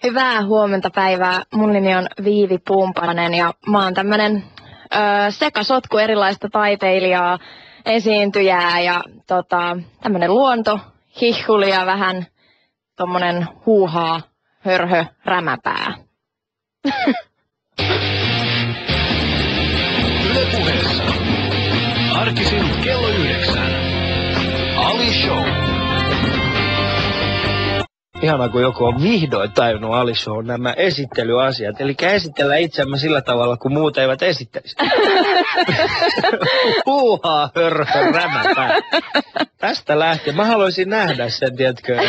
Hyvää huomenta päivää. Mun nimi on Viivi Puumpanen ja mä oon tämmönen sekasotku erilaista taiteilijaa, esiintyjää ja tämmönen luontohihhuli ja vähän tommonen huuhaa, hörhö, rämäpää. Yle Puheessa. Arkisin kello 9. Ali Show. Ihanaa, kun joku on vihdoin tajunnut Ali Show nämä esittelyasiat. Eli esitellään itseämme sillä tavalla, kun muut eivät esittelisi. Huuhaa, hörhö, rämäpää. Tästä lähtien. Mä haluaisin nähdä sen, tiedätkö,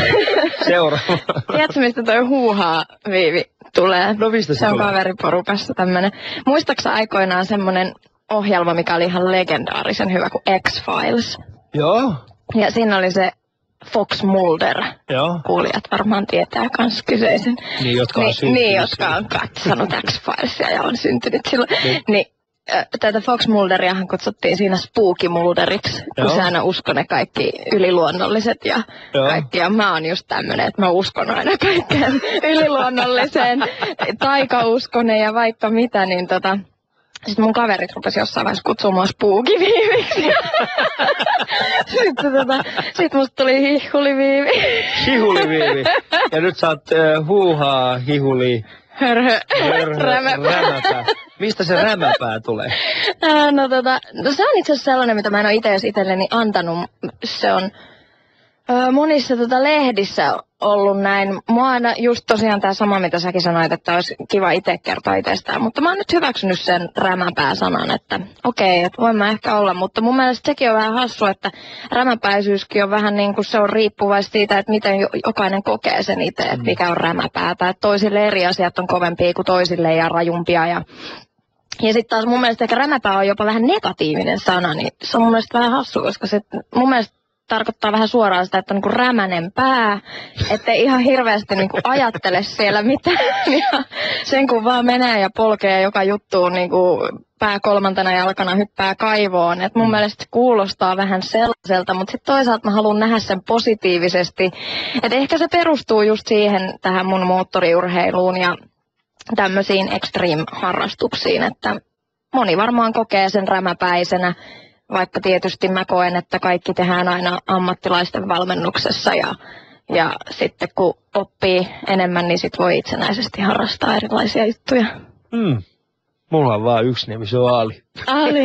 seuraava. Tiedätkö, mistä toi huuhaa, Viivi, tulee? No mistä se on tulee? Kaveriporukassa tämmönen. Muistaaksä aikoinaan semmonen ohjelma, mikä oli ihan legendaarisen hyvä kuin X-Files? Joo. Ja siinä oli se Fox Mulder. Joo. Kuulijat varmaan tietää kans kyseisen. Niin, jotka on syntynyt. Niin, jotka on katsonut X-Filesia ja on syntynyt silloin. Niin, tätä Fox Mulderiahan kutsuttiin siinä Spooky Mulderiksi, kun se aina uskoi ne kaikki yliluonnolliset ja kaikki. Ja mä oon just tämmönen, että mä uskon aina kaikkeen yliluonnolliseen, taikauskonen ja vaikka mitä, niin sitten mun kaverit rupesi jossain vaiheessa kutsumaan Spooky-Viiviksi. Sitten musta tuli Hihuli-Viivi. Hihuli-Viivi. Ja nyt sä oot huuhaa, hihuli, hörhö, rämäpää. Mistä se rämäpää tulee? No se on itse asiassa sellainen, mitä mä en ole itse itselleni antanut. Se on monissa lehdissä ollut näin. Mua aina just tosiaan tää sama, mitä säkin sanoit, että olisi kiva itse kertoa itsestään. Mutta mä oon nyt hyväksynyt sen rämäpää-sanan, että okei, että voin mä ehkä olla. Mutta mun mielestä sekin on vähän hassu, että rämäpäisyyskin on vähän niin kuin se on riippuvaista siitä, että miten jokainen kokee sen itse, että mikä on rämäpäätä. Että toisille eri asiat on kovempia kuin toisille ja rajumpia ja sitten taas mun mielestä ehkä rämäpää on jopa vähän negatiivinen sana, niin se on mun mielestä vähän hassu, koska se mun mielestä tarkoittaa vähän suoraan sitä, että on niinku rämänen pää, ettei ihan hirveästi niinku ajattele siellä mitään. Ja sen kun vaan menee ja polkee joka juttuun niinku pää kolmantena jalkana hyppää kaivoon. Et mun mielestä se kuulostaa vähän sellaiselta, mutta sitten toisaalta mä haluan nähdä sen positiivisesti. Et ehkä se perustuu just siihen tähän mun moottoriurheiluun ja tämmöisiin extreme-harrastuksiin, että moni varmaan kokee sen rämäpäisenä, vaikka tietysti mä koen, että kaikki tehdään aina ammattilaisten valmennuksessa ja sitten kun oppii enemmän, niin sit voi itsenäisesti harrastaa erilaisia juttuja. Mulla on vaan yksi nimi, se on Ali. Ali.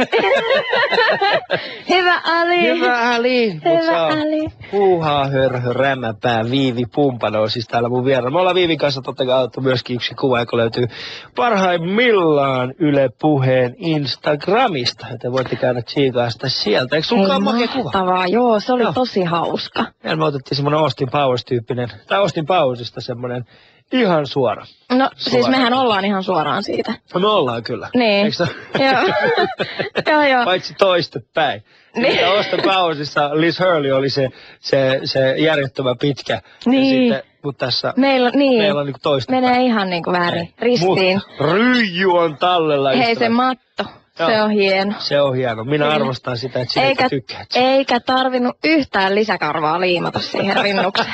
Hyvä Ali. Hyvä Ali. Hyvä Ali. Huuhaa, hörhö, rämäpää, Viivi Pumpano on siis täällä mun vierellä. Me ollaan Viivin kanssa totta kai otettu myöskin yksi kuva, joka löytyy parhaimmillaan Yle Puheen Instagramista. Joten voitte käydä tsiikaa sitä sieltä. Eikö sunkaan makea kuva? Mahtavaa, joo, se oli tosi hauska. Ja me otettiin semmonen Austin Powers-tyyppinen, tai Austin Powersista semmonen ihan suora. No siis mehän ollaan ihan suoraan siitä. No me ollaan kyllä. Niin. Eikö Joo. Paitsi toistepäin. Niin. Austin Powersissa Liz Hurley oli se järjettömän pitkä. Niin. Ja sitten, mutta tässä meillä on niinku toistepäin. menee ihan niinku väärin, ristiin. Mut ryijy on tallella. Hei ystävät. se matto, se on hieno. Se on hieno. Minä arvostan sitä, että sinä tykkäät. Eikä tarvinnut yhtään lisäkarvaa liimata siihen rinnukseen.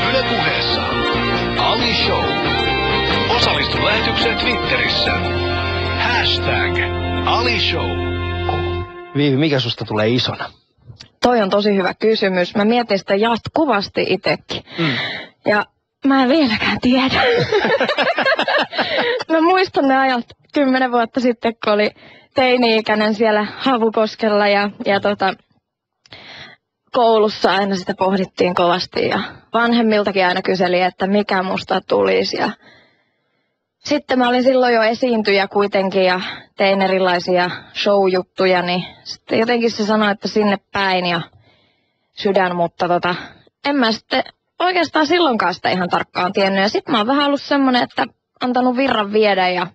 Yle Puheessa. Ali Show. Osallistu lähetykseen Twitterissä. #Ali Show. Viivi, mikä susta tulee isona? Toi on tosi hyvä kysymys. Mä mietin sitä jatkuvasti itsekin. Ja mä en vieläkään tiedä. Mä muistan ne ajat 10 vuotta sitten, kun oli teini-ikäinen siellä Havukoskella ja koulussa aina sitä pohdittiin kovasti ja vanhemmiltakin aina kyseli, että mikä musta tulisi. Ja sitten mä olin silloin jo esiintyjä kuitenkin ja tein erilaisia show-juttuja, niin sitten jotenkin se sanoi, että sinne päin ja sydän, mutta en mä sitten oikeastaan silloinkaan sitä ihan tarkkaan tiennyt. Ja sitten mä oon vähän ollut semmonen, että antanut virran viedä ja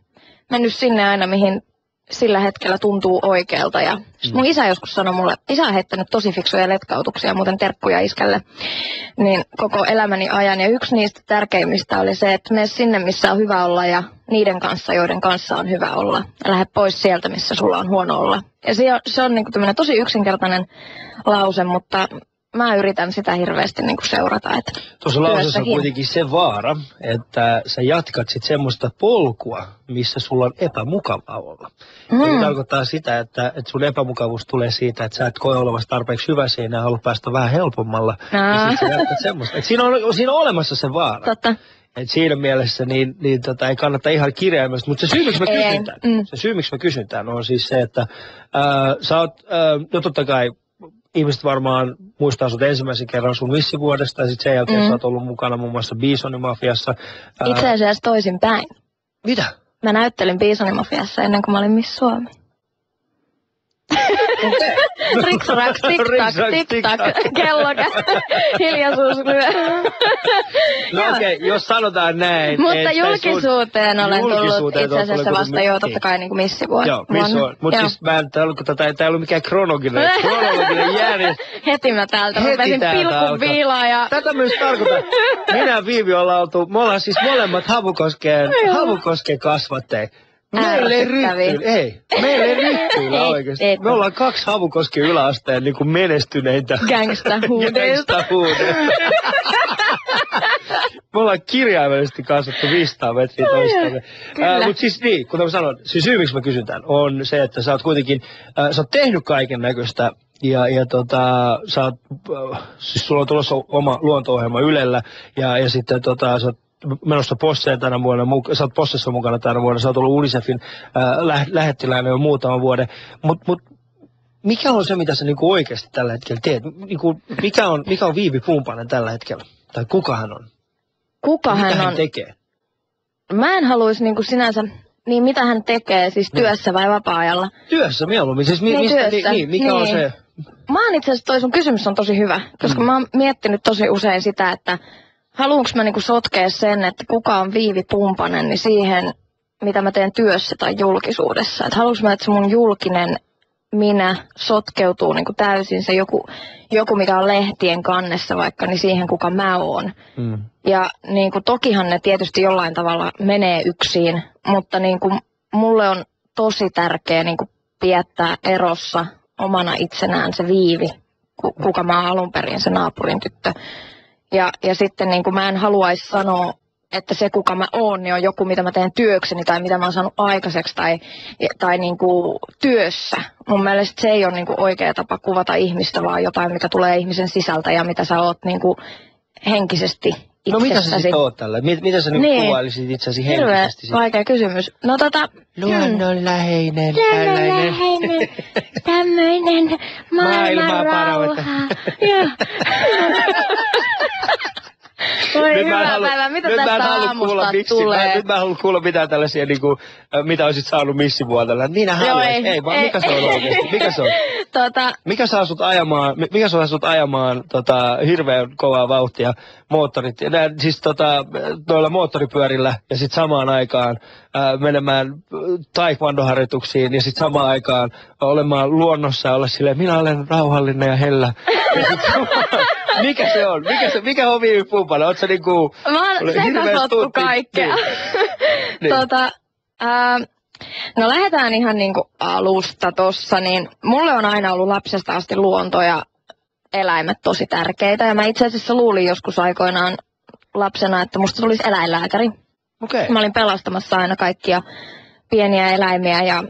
mennyt sinne aina, mihin sillä hetkellä tuntuu oikealta. Ja mun isä joskus sanoi mulle, isä on heittänyt tosi fiksuja letkautuksia, muuten terkkuja iskälle, niin koko elämäni ajan. Ja yksi niistä tärkeimmistä oli se, että mene sinne, missä on hyvä olla ja niiden kanssa, joiden kanssa on hyvä olla. Ja lähde pois sieltä, missä sulla on huono olla. Ja se on niin kuin tämmöinen tosi yksinkertainen lause, mutta mä yritän sitä hirveästi niin kuin seurata. Että tuossa lauseessa on työssäkin. kuitenkin se vaara, että sä jatkat sit semmoista polkua, missä sulla on epämukavaa olla. Ja se tarkoittaa sitä, että sun epämukavuus tulee siitä, että sä et koe olevasi tarpeeksi hyvä siinä ja haluat päästä vähän helpommalla. Ja sit sä jatkat semmoista. Et siinä on olemassa se vaara. Totta. Et siinä mielessä niin ei kannata ihan kirjaimellisesti, mutta se syy, miksi mä kysyn tämän, on siis se, että sä oot, no totta kai ihmiset varmaan muistaa sut ensimmäisen kerran sun missivuodesta ja sitten sen jälkeen sä oot ollut mukana muun muassa Bisonimafiassa. Itse asiassa toisinpäin. Mitä? Mä näyttelin Bisonimafiassa ennen kuin mä olin Miss Suomi. Riksraks, tik-tak, kello hiljaisuus lyö. No okei, jos sanotaan näin. Mutta julkisuuteen olen tullut itse asiassa vasta jo totta kai niin kuin missivuonna. Joo, mutta siis mä en, tää ei ollut mikään kronologinen järjestys. Heti mä täältä rupesin pilkun viilaa ja... Tätä myös tarkoittaa. Minä ja Viivi ollaan siis molemmat Havukosken kasvatteja. Meillä ei ryhtyillä oikeesti. Me ollaan 2 Havukosken yläasteen niin kuin menestyneitä. Gangsta-huudeilta. Me ollaan kirjaimellisesti kasvattu 500 metriä toistamme. Mutta siis niin, kuten mä sanon, se syy miksi mä kysyn tämän, on se, että sä oot kuitenkin, sä oot tehnyt kaiken näköistä. Ja sä oot, siis sulla on tulossa oma luonto-ohjelma Ylellä. Ja sitten sä oot menossa Posseen tänä vuonna, sä oot Possessa mukana tänä vuonna, sä oot ollut UNICEFin lähettiläinen jo muutaman vuoden, mut mikä on se, mitä sä niinku oikeasti tällä hetkellä teet? Niinku, mikä on Viivi Pumpanen tällä hetkellä? Tai kuka hän on? Kuka mitä hän on? tekee? Mä en haluaisi niinku sinänsä, niin mitä hän tekee, siis työssä vai vapaa-ajalla? Työssä mieluummin, siis mikä on se? Mä oon itse asiassa, toi sun kysymys on tosi hyvä, koska mä oon miettinyt tosi usein sitä, että haluanko mä niinku sotkea sen, että kuka on Viivi Pumpanen, niin siihen, mitä mä teen työssä tai julkisuudessa. Että haluanko mä, että se mun julkinen minä sotkeutuu niinku täysin se joku, mikä on lehtien kannessa vaikka, niin siihen, kuka mä oon. Ja niinku, tokihan ne tietysti jollain tavalla menee yksin, mutta niinku, mulle on tosi tärkeää niinku, pidättää erossa omana itsenään se Viivi, kuka mä oon alun perin, se naapurin tyttö. Ja sitten niin kuin mä en haluaisi sanoa, että se kuka mä oon, niin on joku, mitä mä teen työkseni tai mitä mä oon saanut aikaiseksi tai niin kuin työssä. Mun mielestä se ei ole niin kuin oikea tapa kuvata ihmistä, vaan jotain, mikä tulee ihmisen sisältä ja mitä sä oot niin kuin henkisesti itsessäsi. No mitä sä sitten oot tällä? Mitä sä niin kuvailisit itsesi henkisesti? Vaikea kysymys. No luonnonläheinen. Tämmöinen maailman rauha. Oi hyvä päivä, mitä tästä aamusta tulee? Nyt mä en halua kuulla mitään tällaisia, niinku, mitä olisit saanut missivuotella. Minä haluaisin. Ei, vaan mikä se on oikeasti? Mikä se on? Mikä saa sut ajamaan hirveän kovaa vauhtia moottorit, siis noilla moottoripyörillä ja sitten samaan aikaan menemään taekwondo-harjoituksiin ja sitten samaan aikaan olemaan luonnossa ja olla silleen, minä olen rauhallinen ja hellä. Mikä se on? Mikä on Viivi Pumpanen? Oot sä niinku... Mä oon sekasottu kaikkea. Niin. No lähdetään ihan niinku alusta tossa, niin mulle on aina ollut lapsesta asti luonto ja eläimet tosi tärkeitä. Ja mä itse asiassa luulin joskus aikoinaan lapsena, että musta tulisi eläinlääkäri. Okay. Mä olin pelastamassa aina kaikkia pieniä eläimiä ja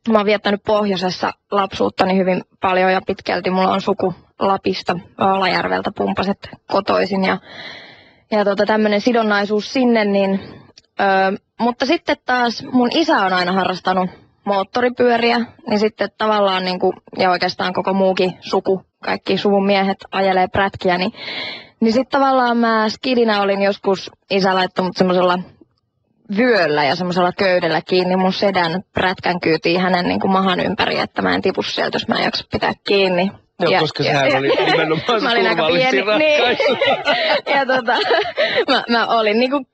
mä oon viettänyt pohjoisessa lapsuuttani hyvin paljon ja pitkälti mulla on suku Lapista, Alajärveltä Pumpaset kotoisin ja tämmönen sidonnaisuus sinne, niin, mutta sitten taas mun isä on aina harrastanut moottoripyöriä, niin sitten tavallaan niinku, ja oikeastaan koko muukin suku, kaikki suvun miehet ajelee prätkiä, niin sitten tavallaan mä skidinä olin joskus, isä laittanut semmoisella vyöllä ja semmoisella köydellä kiinni mun sedän prätkän kyytiin hänen niin kuin mahan ympäri, että mä en tipu sieltä, jos mä en jaksa pitää kiinni. Joo, koska sehän oli nimenomaan se turvallisin ratkaisu. Ja mä olin niin kuin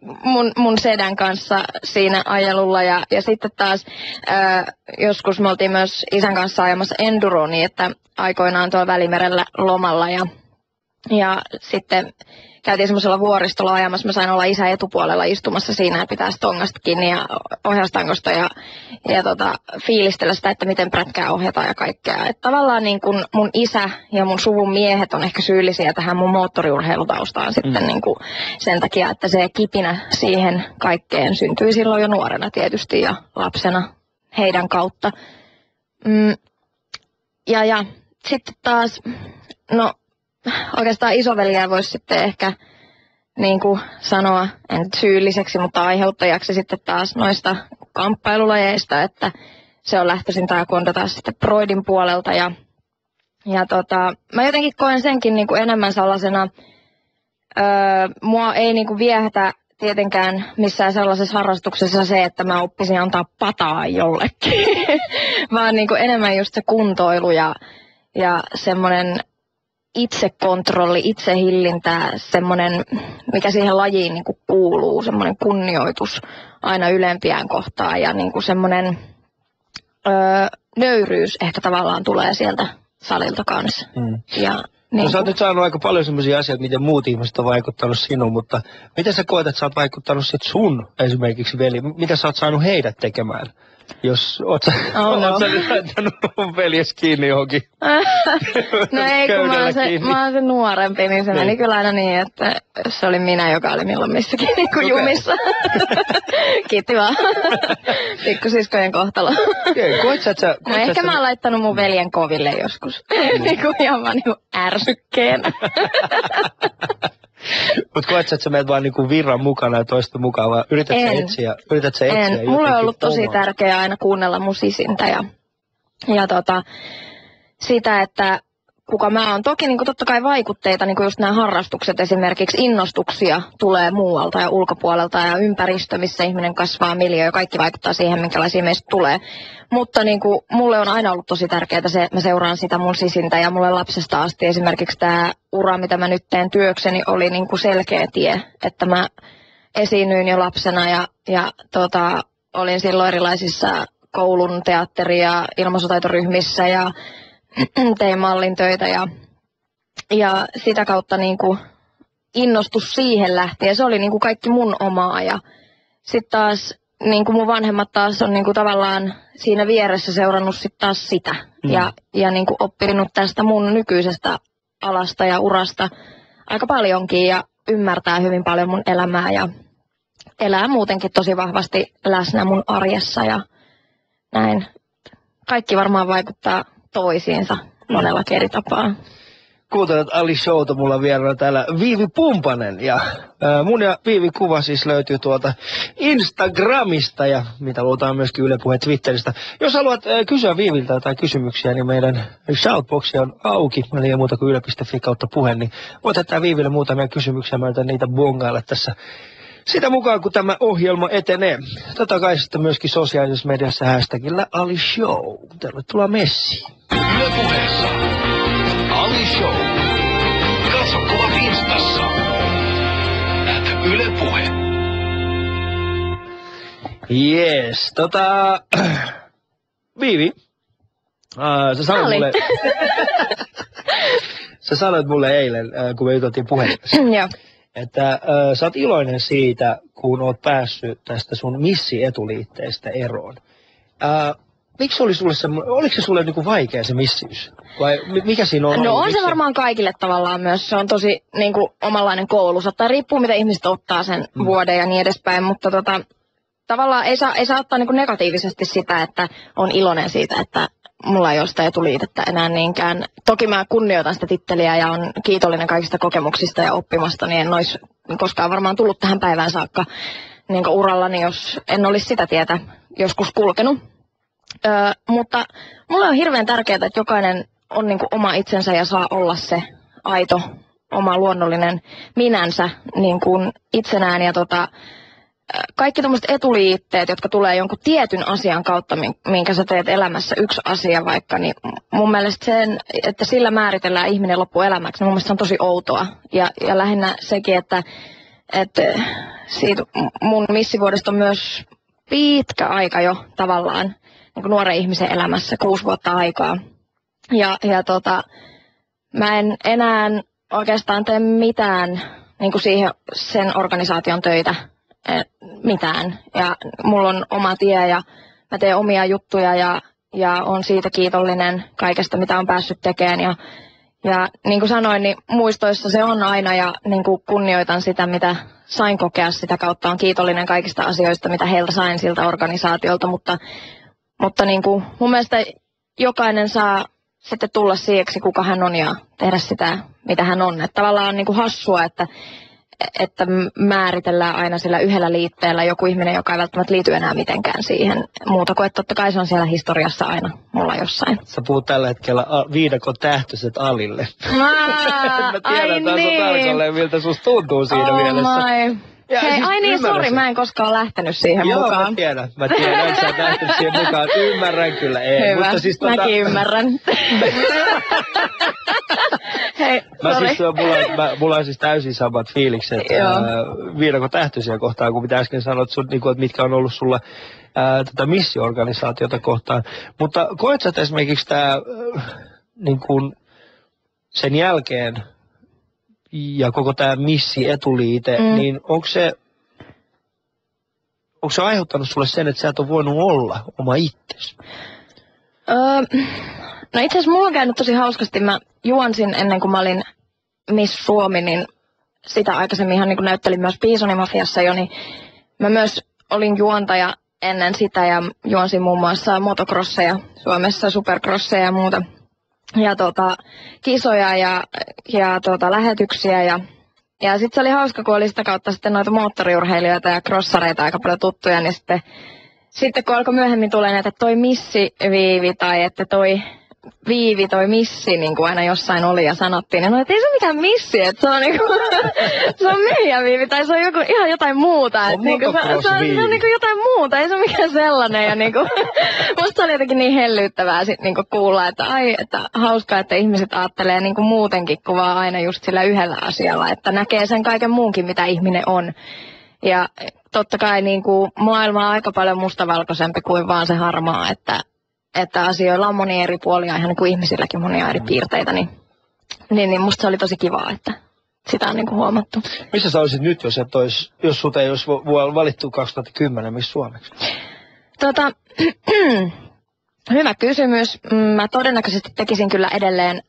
mun sedän kanssa siinä ajelulla ja sitten taas joskus me oltiin myös isän kanssa ajamassa enduroni, että aikoinaan tuolla Välimerellä lomalla ja Ja sitten käytiin semmoisella vuoristolla ajamassa. Mä sain olla isän etupuolella istumassa siinä ja pitää tongasta kiinni ja ohjaustangosta ja fiilistellä sitä, että miten prätkää ohjataan ja kaikkea. Et tavallaan niin kun mun isä ja mun suvun miehet on ehkä syyllisiä tähän mun moottoriurheilutaustaan sitten niin kun sen takia, että se kipinä siihen kaikkeen syntyi silloin jo nuorena tietysti ja lapsena heidän kautta. Ja sitten taas, no oikeastaan isoveliä voisi sitten ehkä niin kuin sanoa, en nyt syylliseksi, mutta aiheuttajaksi sitten taas noista kamppailulajeista, että se on lähtöisin taekwondo taas sitten Broidin puolelta ja mä jotenkin koen senkin niin kuin enemmän sellaisena, mua ei niin kuin viehätä tietenkään missään sellaisessa harrastuksessa se, että mä oppisin antaa pataa jollekin, vaan niin kuin enemmän just se kuntoilu ja semmoinen itsekontrolli, itsehillintä, semmoinen, mikä siihen lajiin niin kuin kuuluu, semmoinen kunnioitus aina ylempiään kohtaan ja niin kuin semmoinen nöyryys ehkä tavallaan tulee sieltä salilta kanssa. Ja no, sä oot nyt saanut aika paljon semmoisia asioita, miten muut ihmiset on vaikuttanut sinuun, mutta miten sä koet, että sä oot vaikuttanut sit sun esimerkiksi veli? Mitä sä oot saanut heidät tekemään? Jos oot sä nyt laittanut veljes kiinni johonkin. No ei, kun mä oon se nuorempi, niin se meni kyllä aina niin, että se oli minä, joka oli milloin missäkin niin kuin jumissa. Kiitti vaan. Pikkusiskojen kohtalo. No ehkä mä oon laittanut mun veljen koville joskus. Niin kuin ihan vaan niin ärsykkeen. Mutta koet sä, että sä menet vaan niinku virran mukana ja toista mukaan, vai yrität sä etsiä En. Mulle on ollut tosi tärkeää aina kuunnella mun sisintä ja sitä, että kuka mä oon. Toki niin totta kai vaikutteita, niin just nämä harrastukset esimerkiksi, innostuksia tulee muualta ja ulkopuolelta ja ympäristö, missä ihminen kasvaa, miljöö, ja kaikki vaikuttaa siihen, minkälaisia meistä tulee. Mutta niin kuin, mulle on aina ollut tosi tärkeää se, että mä seuraan sitä mun sisintä ja mulle lapsesta asti esimerkiksi tämä ura, mitä mä nyt teen työkseni, oli niin kuin selkeä tie, että mä esiinnyin jo lapsena ja olin silloin erilaisissa koulun teatteri- ja ilmaisutaitoryhmissä ja tein mallintöitä ja sitä kautta niin kuin innostus siihen lähti ja se oli niin kuin kaikki mun omaa ja sitten taas niin kuin mun vanhemmat taas on niin kuin tavallaan siinä vieressä seurannut sitten taas sitä ja niin kuin oppinut tästä mun nykyisestä alasta ja urasta aika paljonkin ja ymmärtää hyvin paljon mun elämää ja elää muutenkin tosi vahvasti läsnä mun arjessa ja näin. Kaikki varmaan vaikuttaa toisiinsa monella eri tapaa. Kuuntelet Ali Showta, mulla on vieraana täällä Viivi Pumpanen ja mun ja Viivi kuva siis löytyy tuolta Instagramista ja mitä luotaan myöskin Yle Puheen Twitteristä. Jos haluat kysyä Viiviltä jotain kysymyksiä, niin meidän shoutboxi on auki, eli ei muuta kuin yle.fi/puhe, niin voit jättää Viiville muutamia kysymyksiä, mä yritän niitä bongailla tässä sitä mukaan, kun tämä ohjelma etenee. Totta kai sitten myöskin sosiaalisessa mediassa hashtagillä Ali Show. Tervetuloa messiin. Yle Puheessa Ali Show. Katso kuvat Instassa. @Yle Puhe. Jees, Viivi, sä sanoit mulle eilen, kun me juteltiin puhelimessa, että sä oot iloinen siitä, kun oot päässyt tästä sun missietuliitteestä eroon. Miksi oli sulle oliko se sulle niinku vaikea se missiys? Vai mikä siinä on? No on se varmaan kaikille tavallaan myös. Se on tosi niinku omanlainen koulu. Saattaa riippuu, mitä ihmiset ottaa sen vuoden ja niin edespäin. Mutta tavallaan ei saa ottaa niinku negatiivisesti sitä, että on iloinen siitä, että mulla ei ole sitä etuliitettä enää niinkään. Toki mä kunnioitan sitä titteliä ja on kiitollinen kaikista kokemuksista ja oppimasta, niin en olisi koskaan varmaan tullut tähän päivään saakka niin urallani, jos en olisi sitä tietä joskus kulkenut. Mutta mulle on hirveän tärkeää, että jokainen on niin kuin oma itsensä ja saa olla se aito, oma luonnollinen minänsä niin kuin itsenään. Ja kaikki tämmöiset etuliitteet, jotka tulee jonkun tietyn asian kautta, minkä sä teet elämässä yksi asia vaikka, niin mun mielestä sen, että sillä määritellään ihminen loppuelämäksi, niin mun mielestä se on tosi outoa. Ja lähinnä sekin, että siitä mun missivuodesta on myös pitkä aika jo tavallaan niin kuin nuoren ihmisen elämässä, 6 vuotta aikaa. Ja mä en enää oikeastaan tee mitään niin kuin sen organisaation töitä, mitään. Ja mulla on oma tie ja mä teen omia juttuja ja on siitä kiitollinen kaikesta, mitä on päässyt tekemään. Ja niin kuin sanoin, niin muistoissa se on aina ja niin kuin kunnioitan sitä, mitä sain kokea sitä kautta. On kiitollinen kaikista asioista, mitä heiltä sain siltä organisaatiolta, mutta niin kuin mun mielestä jokainen saa sitten tulla siiheksi, kuka hän on ja tehdä sitä, mitä hän on. Että tavallaan on niin kuin hassua, että määritellään aina sillä yhdellä liitteellä joku ihminen, joka ei välttämättä liity enää mitenkään siihen muuta kuin, että totta kai se on siellä historiassa aina mulla jossain. Sä puhut tällä hetkellä viidakon tähtöiset Alille. Mä tiedän taas niin. tarkalleen, miltä susta tuntuu siinä mielessä. My. Hei, siis ai niin, sori, mä en koskaan lähtenyt siihen Joo, mukaan. mä tiedän, että sä oot lähtenyt siihen mukaan. Ymmärrän kyllä, ei. Hyvä, Mutta siis mäkin ymmärrän. Hei, sori. Mulla on siis täysin samat fiilikset viidakon tähtöisiä kohtaan, kuin mitä äsken sanoit, että mitkä on ollut sulla tätä missio-organisaatiota kohtaan. Mutta koet sä esimerkiksi niin kuin sen jälkeen, ja koko tämä missi-etuliite, niin onko se aiheuttanut sulle sen, että sä et ole voinut olla oma itsesi? No itse asiassa mulla on käynyt tosi hauskasti. Mä juonsin ennen kuin mä olin Miss Suomi, niin sitä aikaisemmin ihan niin kuin näyttelin myös Bisonimafiassa jo, niin mä myös olin juontaja ennen sitä ja juonsin muun muassa motocrosseja Suomessa, supercrosseja ja muuta. Ja kisoja ja lähetyksiä ja sitten se oli hauska, kun oli sitä kautta sitten noita moottoriurheilijoita ja crossareita aika paljon tuttuja, niin sitten kun alkoi myöhemmin tulee näitä, että toi missi Viivi tai että toi Viivi, toi missi, niin kuin aina jossain oli ja sanottiin, niin että ei se ole mikään missi, että se on niinku, se on Meija Viivi tai se on ihan jotain muuta, että niinku, se on niinku jotain muuta, ei se ole mikään sellainen ja niinku, musta oli jotenkin niin hellyyttävää sit niinku kuulla, että että hauskaa, että ihmiset ajattelee niinku muutenkin kuin vaan aina just sillä yhdellä asialla, että näkee sen kaiken muunkin, mitä ihminen on. Ja totta kai niinku maailma on aika paljon mustavalkoisempi kuin vaan se harmaa, että asioilla on monia eri puolia, ihan niin kuin ihmisilläkin monia eri piirteitä, niin musta se oli tosi kivaa, että sitä on niin kuin huomattu. Missä sä olisit nyt, jos sut ei olisi valittu 2010, missä Suomeksi? Hyvä kysymys. Mä todennäköisesti tekisin kyllä edelleen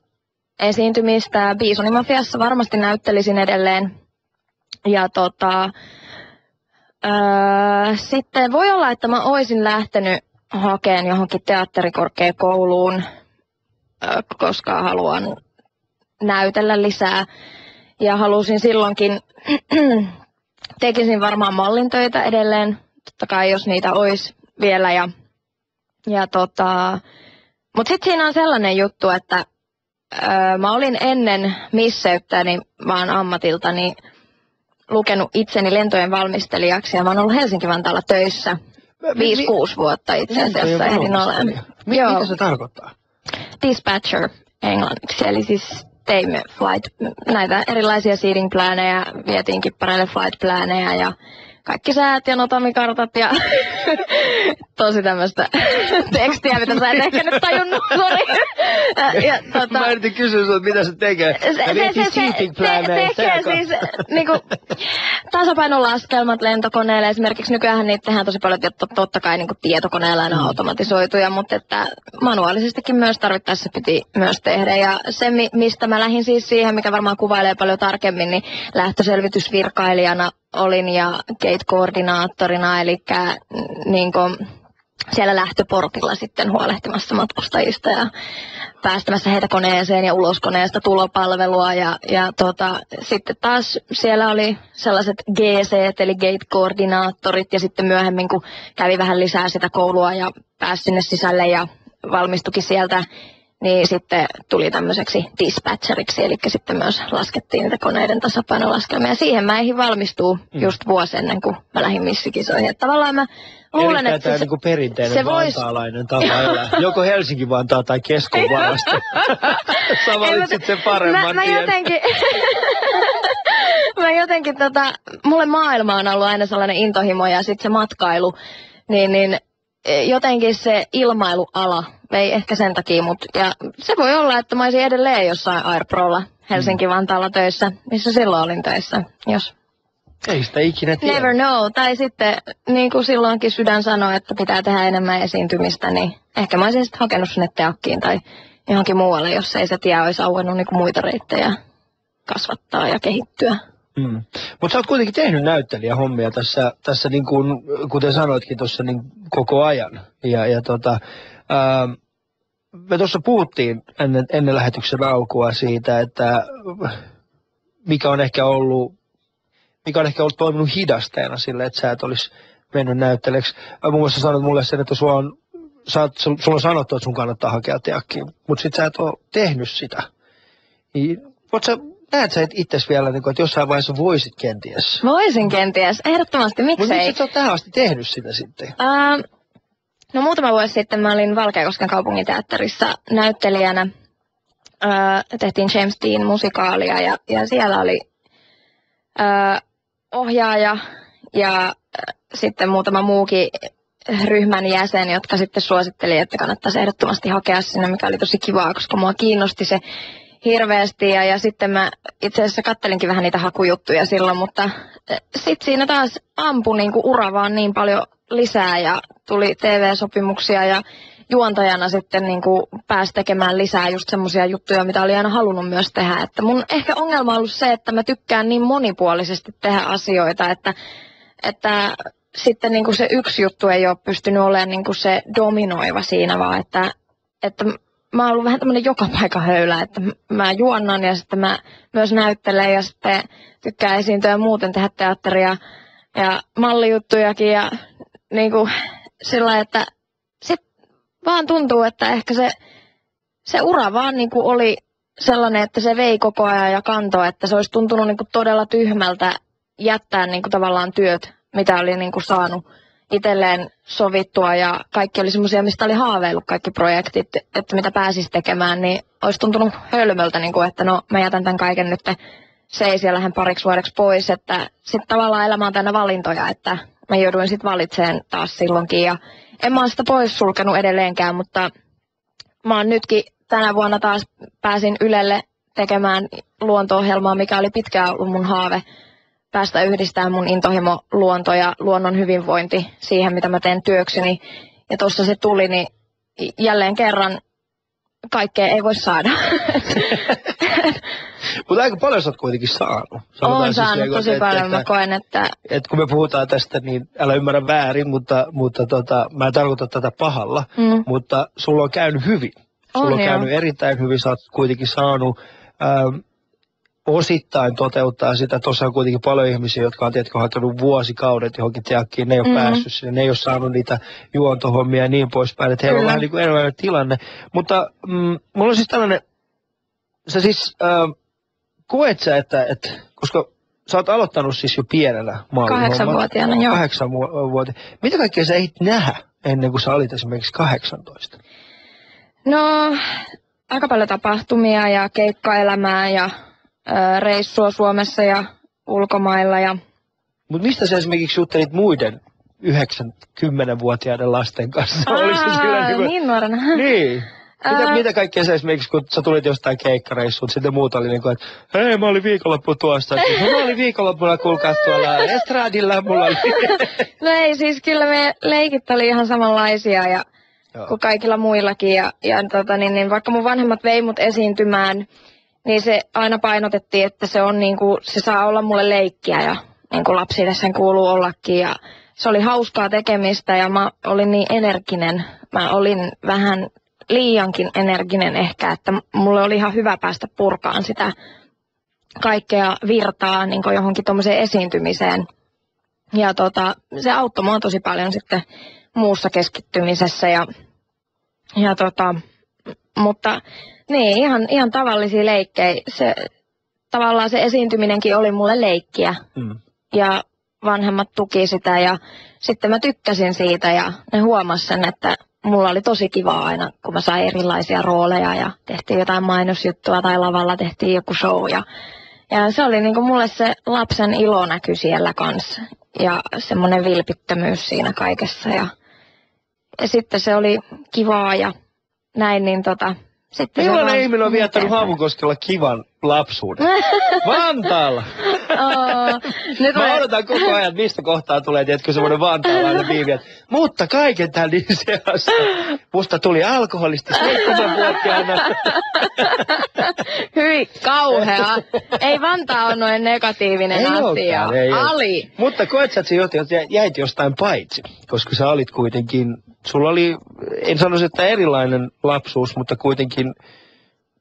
esiintymistä. Bisonimafiassa varmasti näyttelisin edelleen. Ja sitten voi olla, että mä oisin lähtenyt hakeen johonkin teatterikorkeakouluun, koska haluan näytellä lisää. Ja halusin silloinkin, tekisin varmaan mallintöitä edelleen, totta kai jos niitä olisi vielä. Mutta sitten siinä on sellainen juttu, että mä olin ennen misseyttäni vaan ammatiltani lukenut itseni lentojen valmistelijaksi ja mä oon ollut Helsinki-Vantaalla töissä 5-6 vuotta itse asiassa ehdin olemaan. Mitä se tarkoittaa? Dispatcher englanniksi, eli siis teimme näitä erilaisia seating planeja, vietiin kippareille flight planeja ja kaikki säät ja notamikartat ja tosi tämmöistä tekstiä, mitä sä et ehkä nyt tajunnut, sori. Mä yritin kysyä sinulta, mitä se tekee. Se tekee siis niinku tasapainolaskelmat lentokoneelle. Esimerkiksi nykyään niitä tehdään tosi paljon totta kai niinku tietokoneella ja automatisoituja, mutta että manuaalisestikin myös tarvittaessa piti myös tehdä. Ja se, mistä mä lähdin siis siihen, mikä varmaan kuvailee paljon tarkemmin, niin lähtöselvitysvirkailijana olin ja gate-koordinaattorina, eli niin siellä lähtöportilla sitten huolehtimassa matkustajista ja päästämässä heitä koneeseen ja ulos koneesta tulopalvelua. Ja sitten taas siellä oli sellaiset GC, eli gate-koordinaattorit, ja sitten myöhemmin, kun kävi vähän lisää sitä koulua ja pääsi sinne sisälle ja valmistukin sieltä, niin sitten tuli tämmöiseksi dispatcheriksi, eli sitten myös laskettiin niitä koneiden tasapainolaskelmia. Ja siihen mä ehdin valmistua just vuosi ennen kuin mä lähdin missikisoihin. Että tavallaan mä luulen, että tämä niinku perinteinen vantaalainen tapa elää. Joko Helsinki-Vantaa tai Keskon varasto. Sä valitsit sen paremman tien. Mä jotenkin mulle maailma on ollut aina sellainen intohimo ja sitten se matkailu, niin jotenkin se ilmailuala vei ehkä sen takia, mutta ja se voi olla, että mä olisin edelleen jossain Airprolla Helsinki-Vantaalla töissä, missä silloin olin töissä, jos Ei sitä ikinä tiedä. never know. Tai sitten niin kuin silloinkin sydän sanoi, että pitää tehdä enemmän esiintymistä, niin ehkä mä olisin sitten hakenut sinne teakkiin tai johonkin muualle, jos ei se tie olisi auennut niin kuin muita reittejä kasvattaa ja kehittyä. Mutta sä oot kuitenkin tehnyt näyttelijähommia tässä niin kuin, kuten sanoitkin tuossa niin koko ajan. Me tuossa puhuttiin ennen lähetyksen alkua siitä, että mikä on ehkä ollut toiminut hidasteena sille, että sä et olisi mennyt näyttelijäksi. Muun muassa sanoit mulle sen, että sulla on sanottu, että sun kannattaa hakea teakkiin, mutta sit sä et ole tehnyt sitä. Niin, näet sä itses vielä, että jossain vaiheessa voisit kenties? Voisin kenties, ehdottomasti, miksei? Mutta miksi sä oot tähän asti tehnyt sitä sitten? No muutama vuosi sitten mä olin Valkeakosken kaupunginteatterissa näyttelijänä. Tehtiin James Dean musikaalia ja siellä oli ohjaaja ja sitten muutama muukin ryhmän jäsen, jotka sitten suositteli, että kannattaisi ehdottomasti hakea sinne, mikä oli tosi kivaa, koska mua kiinnosti se hirveästi ja sitten mä itse asiassa kattelinkin vähän niitä hakujuttuja silloin, mutta sitten siinä taas ampui niinku ura vaan niin paljon lisää ja tuli TV-sopimuksia ja juontajana sitten niinku pääsi tekemään lisää just semmoisia juttuja, mitä oli aina halunnut myös tehdä. Että mun ehkä ongelma on ollut se, että mä tykkään niin monipuolisesti tehdä asioita, että sitten niinku se yksi juttu ei ole pystynyt olemaan niinku se dominoiva siinä, vaan että mä oon ollut vähän tämmönen joka paikan höylä, että mä juonnan ja sitten mä myös näyttelen ja sitten tykkään esiintyä ja muuten tehdä teatteria ja mallijuttujakin ja niinku sillä, että sit vaan tuntuu, että ehkä se ura vaan niinku oli sellainen, että se vei koko ajan ja kantoi, että se olisi tuntunut niinku todella tyhmältä jättää niinku tavallaan työt, mitä oli niinku saanut itselleen sovittua ja kaikki oli semmoisia, mistä oli haaveillut kaikki projektit, että mitä pääsisi tekemään, niin olisi tuntunut hölmöltä, niin kuin, että no mä jätän tämän kaiken nyt seis ja lähden pariksi vuodeksi pois, että sitten tavallaan elämä on täynnä valintoja, että mä jouduin sitten valitsemaan taas silloinkin ja en mä ole sitä pois sulkenut edelleenkään, mutta mä oon nytkin tänä vuonna taas pääsin Ylelle tekemään luonto-ohjelmaa, mikä oli pitkään ollut mun haave. Päästä yhdistämään mun intohimo luonto ja luonnon hyvinvointi siihen, mitä mä teen työkseni. Ja tuossa se tuli, niin jälleen kerran kaikkea ei voi saada. Mutta aika paljon sä oot kuitenkin saanut. Oon saanut tosi paljon, mä koen, että kun me puhutaan tästä, niin älä ymmärrä väärin, mutta mä en tarkoita tätä pahalla. Mutta sulla on käynyt hyvin. Sulla on käynyt erittäin hyvin, sä oot kuitenkin saanut osittain toteuttaa sitä. Tuossa on kuitenkin paljon ihmisiä, jotka on tietenkin hakenut vuosikaudet johonkin teakkiin. Ne ei ole päässyt sinne, ne ei ole saanut niitä juontohommia ja niin poispäin. Että heillä on vähän niin kuin erilainen tilanne. Mutta mulla on siis tällainen, sä siis koet sä, että koska sä oot aloittanut siis jo pienenä maalihomman. 8-vuotiaana, joo. 8-vuotiaana. Mitä kaikkea sä ehdit nähdä ennen kuin sä olit esimerkiksi 18? No, aika paljon tapahtumia ja keikkaelämää ja reissua Suomessa ja ulkomailla. Mutta mistä sä esimerkiksi juttelit muiden 9-10-vuotiaiden lasten kanssa? Niin nuorena. Niin. Mitä kaikkea sä esimerkiksi, kun sä tulit jostain keikkareissuun, sitten muut oli niin kuin, että hei, mä olin viikonloppu tuosta. Mä olin viikonloppuna, kuulkaas tuolla estradilla, mulla oli. No ei, siis kyllä me leikit oli ihan samanlaisia ja kuin kaikilla muillakin. Niin, vaikka mun vanhemmat vei mut esiintymään, niin se aina painotettiin, että se on niinku, se saa olla mulle leikkiä ja niinku lapsille sen kuuluu ollakin. Ja se oli hauskaa tekemistä ja mä olin niin energinen. Mä olin vähän liiankin energinen ehkä, että mulle oli ihan hyvä päästä purkaan sitä kaikkea virtaa niinku johonkin tommoseen esiintymiseen. Ja se auttoi mua tosi paljon sitten muussa keskittymisessä mutta niin, ihan tavallisia leikkejä. Tavallaan se esiintyminenkin oli mulle leikkiä. Ja vanhemmat tuki sitä ja sitten mä tykkäsin siitä ja ne huomasi sen, että mulla oli tosi kivaa aina, kun mä sain erilaisia rooleja ja tehtiin jotain mainosjuttua tai lavalla tehtiin joku show. Ja se oli niinku mulle se lapsen ilo näky siellä kanssa ja semmoinen vilpittömyys siinä kaikessa. Ja sitten se oli kivaa ja näin, niin Sitten Millainen ihminen on viettänyt Haamukoskella kivan lapsuuden? Vantaalla! Mä odotan koko ajan, mistä kohtaa tulee, tiedätkö, semmoinen vantaalainen viivi, mutta kaiken tämän niin seassa. Musta tuli alkoholisti 7-vuotiaana. Hyi, kauhea. Ei Vantaa ole noin negatiivinen Ei asia. olekaan, ei Ali. Mutta koet sä, että jäit jostain paitsi, koska sä olit kuitenkin, sulla oli, en sanoisi, että erilainen lapsuus, mutta kuitenkin,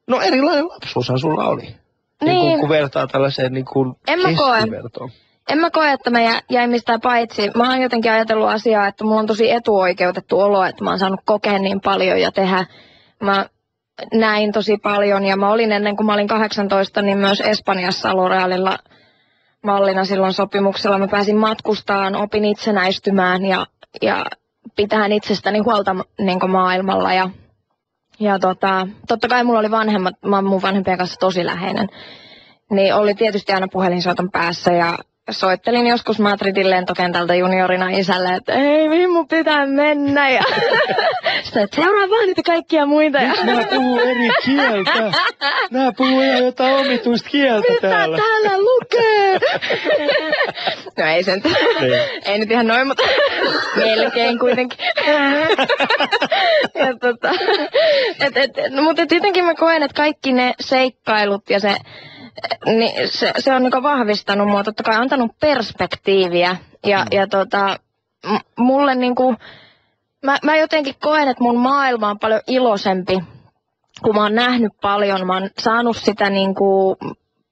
no erilainen lapsuushan sulla oli. Niin. Kun vertaa tällaiseen niin kuin keskivertoon. En mä koe, että mä jäin mistään paitsi. Mä oon jotenkin ajatellut asiaa, että mulla on tosi etuoikeutettu olo, että mä oon saanut kokea niin paljon ja tehdä. Mä näin tosi paljon ja mä olin ennen kuin mä olin 18, niin myös Espanjassa L'Orealilla mallina silloin sopimuksella. Mä pääsin matkustaan, opin itsenäistymään ja pitämään itsestäni huolta niin kuin maailmalla. Ja totta kai mulla oli vanhemmat, mä oon mun vanhempien kanssa tosi läheinen. Niin oli tietysti aina puhelinsoiton päässä ja soittelin joskus Madridin lentokentältä juniorina isälle, että ei, mihin mun pitää mennä. Ja sitten, että seuraa vaan niitä kaikkia muita. Nyt nää puhuu eri kieltä. Nää puhuu ihan jotain omituista kieltä täällä. Mitä täällä lukee? No ei sen. Ei nyt ihan noin, mutta melkein kuitenkin. Ja mutta jotenkin mä koen, että kaikki ne seikkailut ja niin se on niinku vahvistanut mua, totta kai antanut perspektiiviä ja mulle niinku, mä jotenkin koen, että mun maailma on paljon iloisempi, kun mä oon nähnyt paljon, mä oon saanut sitä niinku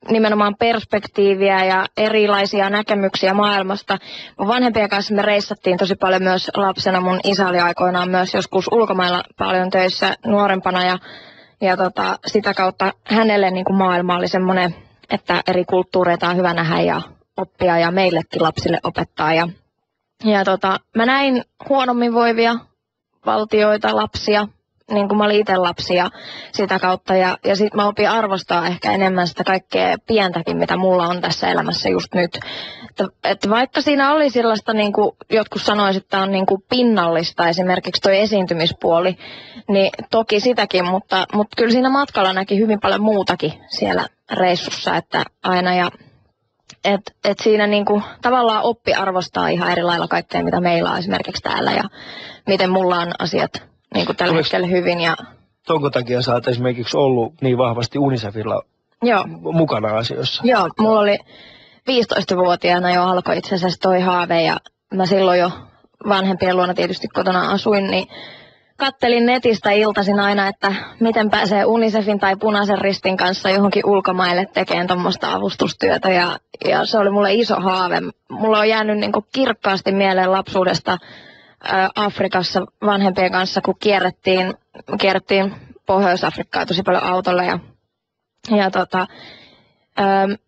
nimenomaan perspektiiviä ja erilaisia näkemyksiä maailmasta. Mun vanhempien kanssa me reissattiin tosi paljon myös lapsena, mun isä oli aikoinaan myös joskus ulkomailla paljon töissä nuorempana ja sitä kautta hänelle niin kuin maailma oli semmoinen, että eri kulttuureita on hyvä nähdä ja oppia ja meillekin lapsille opettaa. Ja mä näin huonommin voivia valtioita, lapsia, niin kuin mä olin itse lapsi ja sitä kautta. Ja sit mä opin arvostaa ehkä enemmän sitä kaikkea pientäkin, mitä mulla on tässä elämässä just nyt. Että vaikka siinä oli sellaista, niin kuin jotkut sanoisivat, että on niin kuin pinnallista, esimerkiksi toi esiintymispuoli, niin toki sitäkin, mutta kyllä siinä matkalla näki hyvin paljon muutakin siellä reissussa, että aina ja että siinä niin kuin tavallaan oppi arvostaa ihan eri lailla kaikkea, mitä meillä on esimerkiksi täällä ja miten mulla on asiat niin kuin tällä hetkellä hyvin. Ja tonko takia sä oot esimerkiksi ollut niin vahvasti UNICEFilla mukana asioissa? Joo, mulla oli 15-vuotiaana jo alkoi itse asiassa toi haave ja mä silloin jo vanhempien luona tietysti kotona asuin, niin kattelin netistä iltaisin aina, että miten pääsee UNICEFin tai Punaisen Ristin kanssa johonkin ulkomaille tekemään tuommoista avustustyötä ja se oli mulle iso haave. Mulla on jäänyt niin kuin kirkkaasti mieleen lapsuudesta Afrikassa vanhempien kanssa, kun kierrettiin Pohjois-Afrikkaa tosi paljon autolla ja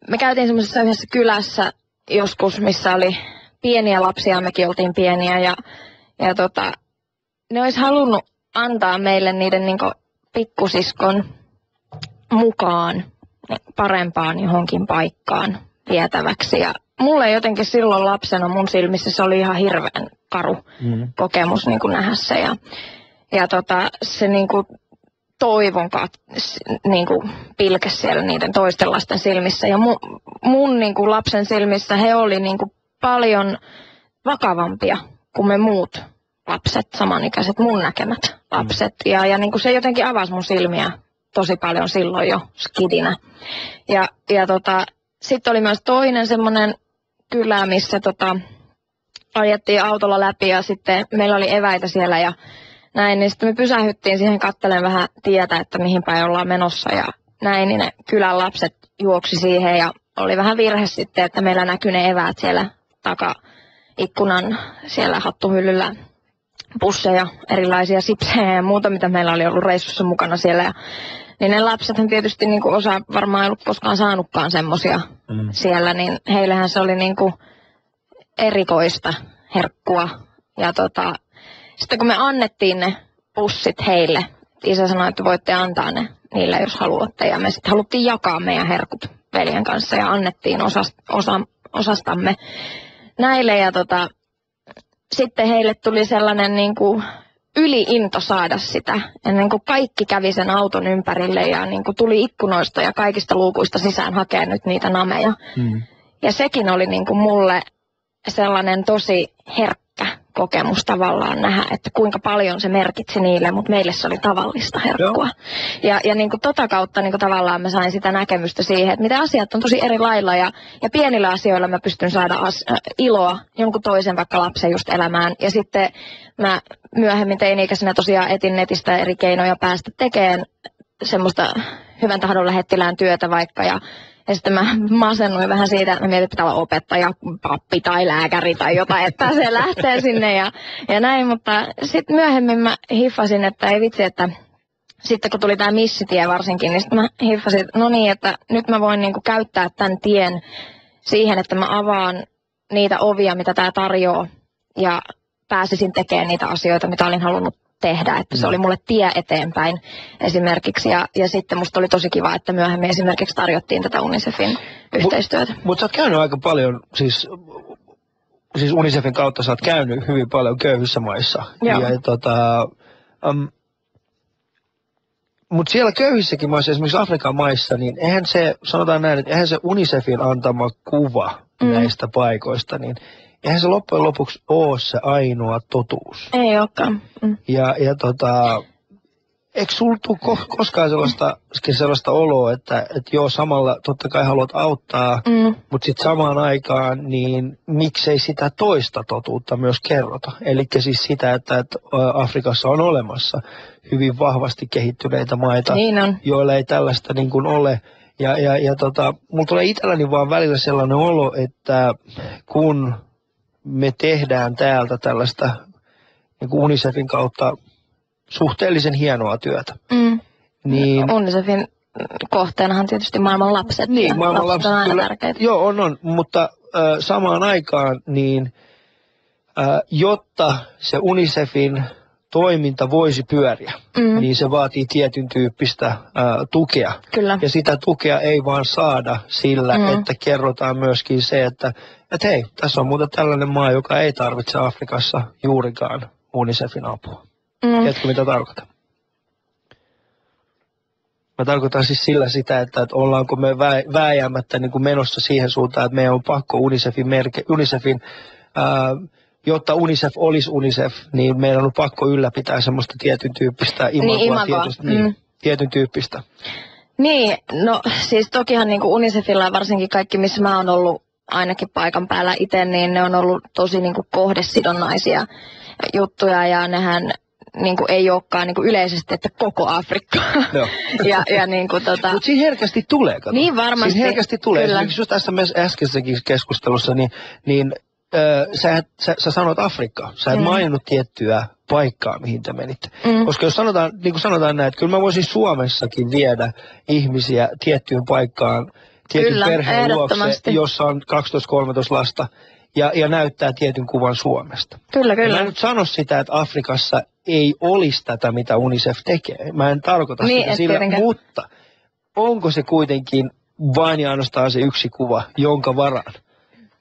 me käytiin semmoisessa yhdessä kylässä joskus, missä oli pieniä lapsia, mekin oltiin pieniä ja ne olisi halunnut antaa meille niiden niinku pikkusiskon mukaan parempaan johonkin paikkaan vietäväksi. Ja mulle jotenkin silloin lapsena mun silmissä se oli ihan hirveän karu kokemus niinku nähdä se. Ja se niinku toivon niinku pilkes siellä niiden toisten lasten silmissä. Ja mun niinku lapsen silmissä he oli niinku paljon vakavampia kuin me muut lapset, samanikäiset mun näkemät lapset. Ja niin kuin se jotenkin avasi mun silmiä tosi paljon silloin jo skidinä. Ja sitten oli myös toinen semmoinen kylä, missä ajettiin autolla läpi ja sitten meillä oli eväitä siellä ja näin. Niin sitten me pysähyttiin siihen katselemaan vähän tietä, että mihin päin ollaan menossa ja näin. Niin ne kylän lapset juoksi siihen ja oli vähän virhe sitten, että meillä näkyi ne eväät siellä takaikkunan siellä hattuhyllyllä. Pusseja, erilaisia sipsejä ja muuta, mitä meillä oli ollut reissussa mukana siellä. Niin ne lapsethan tietysti niin kuin osa varmaan ei ollut koskaan saanutkaan semmosia siellä, niin heillähän se oli niin kuin erikoista herkkua. Ja sitten kun me annettiin ne pussit heille, isä sanoi, että voitte antaa ne niille, jos haluatte. Ja me sitten haluttiin jakaa meidän herkut veljen kanssa ja annettiin osastamme näille. Ja sitten heille tuli sellainen niin kuin yliinto saada sitä, ennen kuin kaikki kävi sen auton ympärille ja niin kuin tuli ikkunoista ja kaikista luukuista sisään hakea nyt niitä nameja. Ja sekin oli niin kuin mulle sellainen tosi herkkä kokemus tavallaan nähdä, että kuinka paljon se merkitsi niille, mutta meille se oli tavallista herkkua. Ja niin kuin tota kautta niin kuin tavallaan mä sain sitä näkemystä siihen, että mitä asiat on tosi eri lailla ja pienillä asioilla mä pystyn saada iloa jonkun toisen vaikka lapsen just elämään. Ja sitten mä myöhemmin teini-ikäisenä tosiaan etin netistä eri keinoja päästä tekemään semmoista hyvän tahdon lähettilään työtä vaikka ja sitten mä masennuin vähän siitä, että mä mietin, että pitää olla opettaja, pappi tai lääkäri tai jotain, että se lähtee sinne ja näin. Mutta sitten myöhemmin mä hiffasin, että ei vitsi, että sitten kun tuli tää missitie varsinkin, niin sitten mä hiffasin, että no niin, että nyt mä voin niinku käyttää tämän tien siihen, että mä avaan niitä ovia, mitä tää tarjoaa ja pääsisin tekemään niitä asioita, mitä olin halunnut tehdä, että se oli mulle tie eteenpäin esimerkiksi ja sitten musta oli tosi kiva, että myöhemmin esimerkiksi tarjottiin tätä UNICEFin yhteistyötä. Mutta sä oot käynyt aika paljon, siis UNICEFin kautta sä oot käynyt hyvin paljon köyhissä maissa. Mutta siellä köyhissäkin maissa, esimerkiksi Afrikan maissa, niin eihän se, sanotaan näin, että eihän se UNICEFin antama kuva näistä paikoista, niin eihän se loppujen lopuksi ole se ainoa totuus. Ei olekaan. Eikö sulla tule koskaan sellaista oloa, että joo, samalla totta kai haluat auttaa, mutta sitten samaan aikaan, niin miksei sitä toista totuutta myös kerrota? Eli siis sitä, että Afrikassa on olemassa hyvin vahvasti kehittyneitä maita, niin joilla ei tällaista niin kuin ole. Mulla tulee itselläni vaan välillä sellainen olo, että kun me tehdään täältä tällaista niin kuin UNICEFin kautta suhteellisen hienoa työtä. Niin, UNICEFin kohteenahan tietysti maailman lapset. Niin, maailman lapset on aina kyllä, tärkeitä. joo on, mutta samaan aikaan niin jotta se UNICEFin toiminta voisi pyöriä, niin se vaatii tietyn tyyppistä tukea. Kyllä. Ja sitä tukea ei vaan saada sillä, että kerrotaan myöskin se, että hei, tässä on muuten tällainen maa, joka ei tarvitse Afrikassa juurikaan UNICEFin apua. Tiedätkö mitä tarkoitan? Mä tarkoitan siis sillä sitä, että ollaanko me vääjäämättä niin kuin menossa siihen suuntaan, että meidän on pakko UNICEFin jotta UNICEF olisi UNICEF, niin meidän on pakko ylläpitää semmoista tietyn tyyppistä imagoa. Tietyn tyyppistä. Niin, no siis tokihan niin kuin UNICEFilla varsinkin kaikki, missä mä oon ollut ainakin paikan päällä itse, niin ne on ollut tosi niin kuin kohdesidonnaisia juttuja ja nehän niin kuin ei olekaan niin kuin yleisesti, että koko Afrikka. ja niin kuin Mutta siinä herkästi tulee, kato. Niin varmasti. Siinä herkästi tulee. Kyllä. Esimerkiksi just tässä äskeisessäkin keskustelussa, niin sä sanot Afrikka. Sä et maininnut tiettyä paikkaa, mihin te menitte. Koska jos sanotaan, niin kuin sanotaan näin, että kyllä mä voisin Suomessakin viedä ihmisiä tiettyyn paikkaan, tietyn perheen luokse, jossa on 12-13 lasta, ja näyttää tietyn kuvan Suomesta. Kyllä. Mä en nyt sano sitä, että Afrikassa ei olisi tätä, mitä UNICEF tekee. Mä en tarkoita sitä sillä, mutta onko se kuitenkin vain ja ainoastaan se yksi kuva, jonka varaan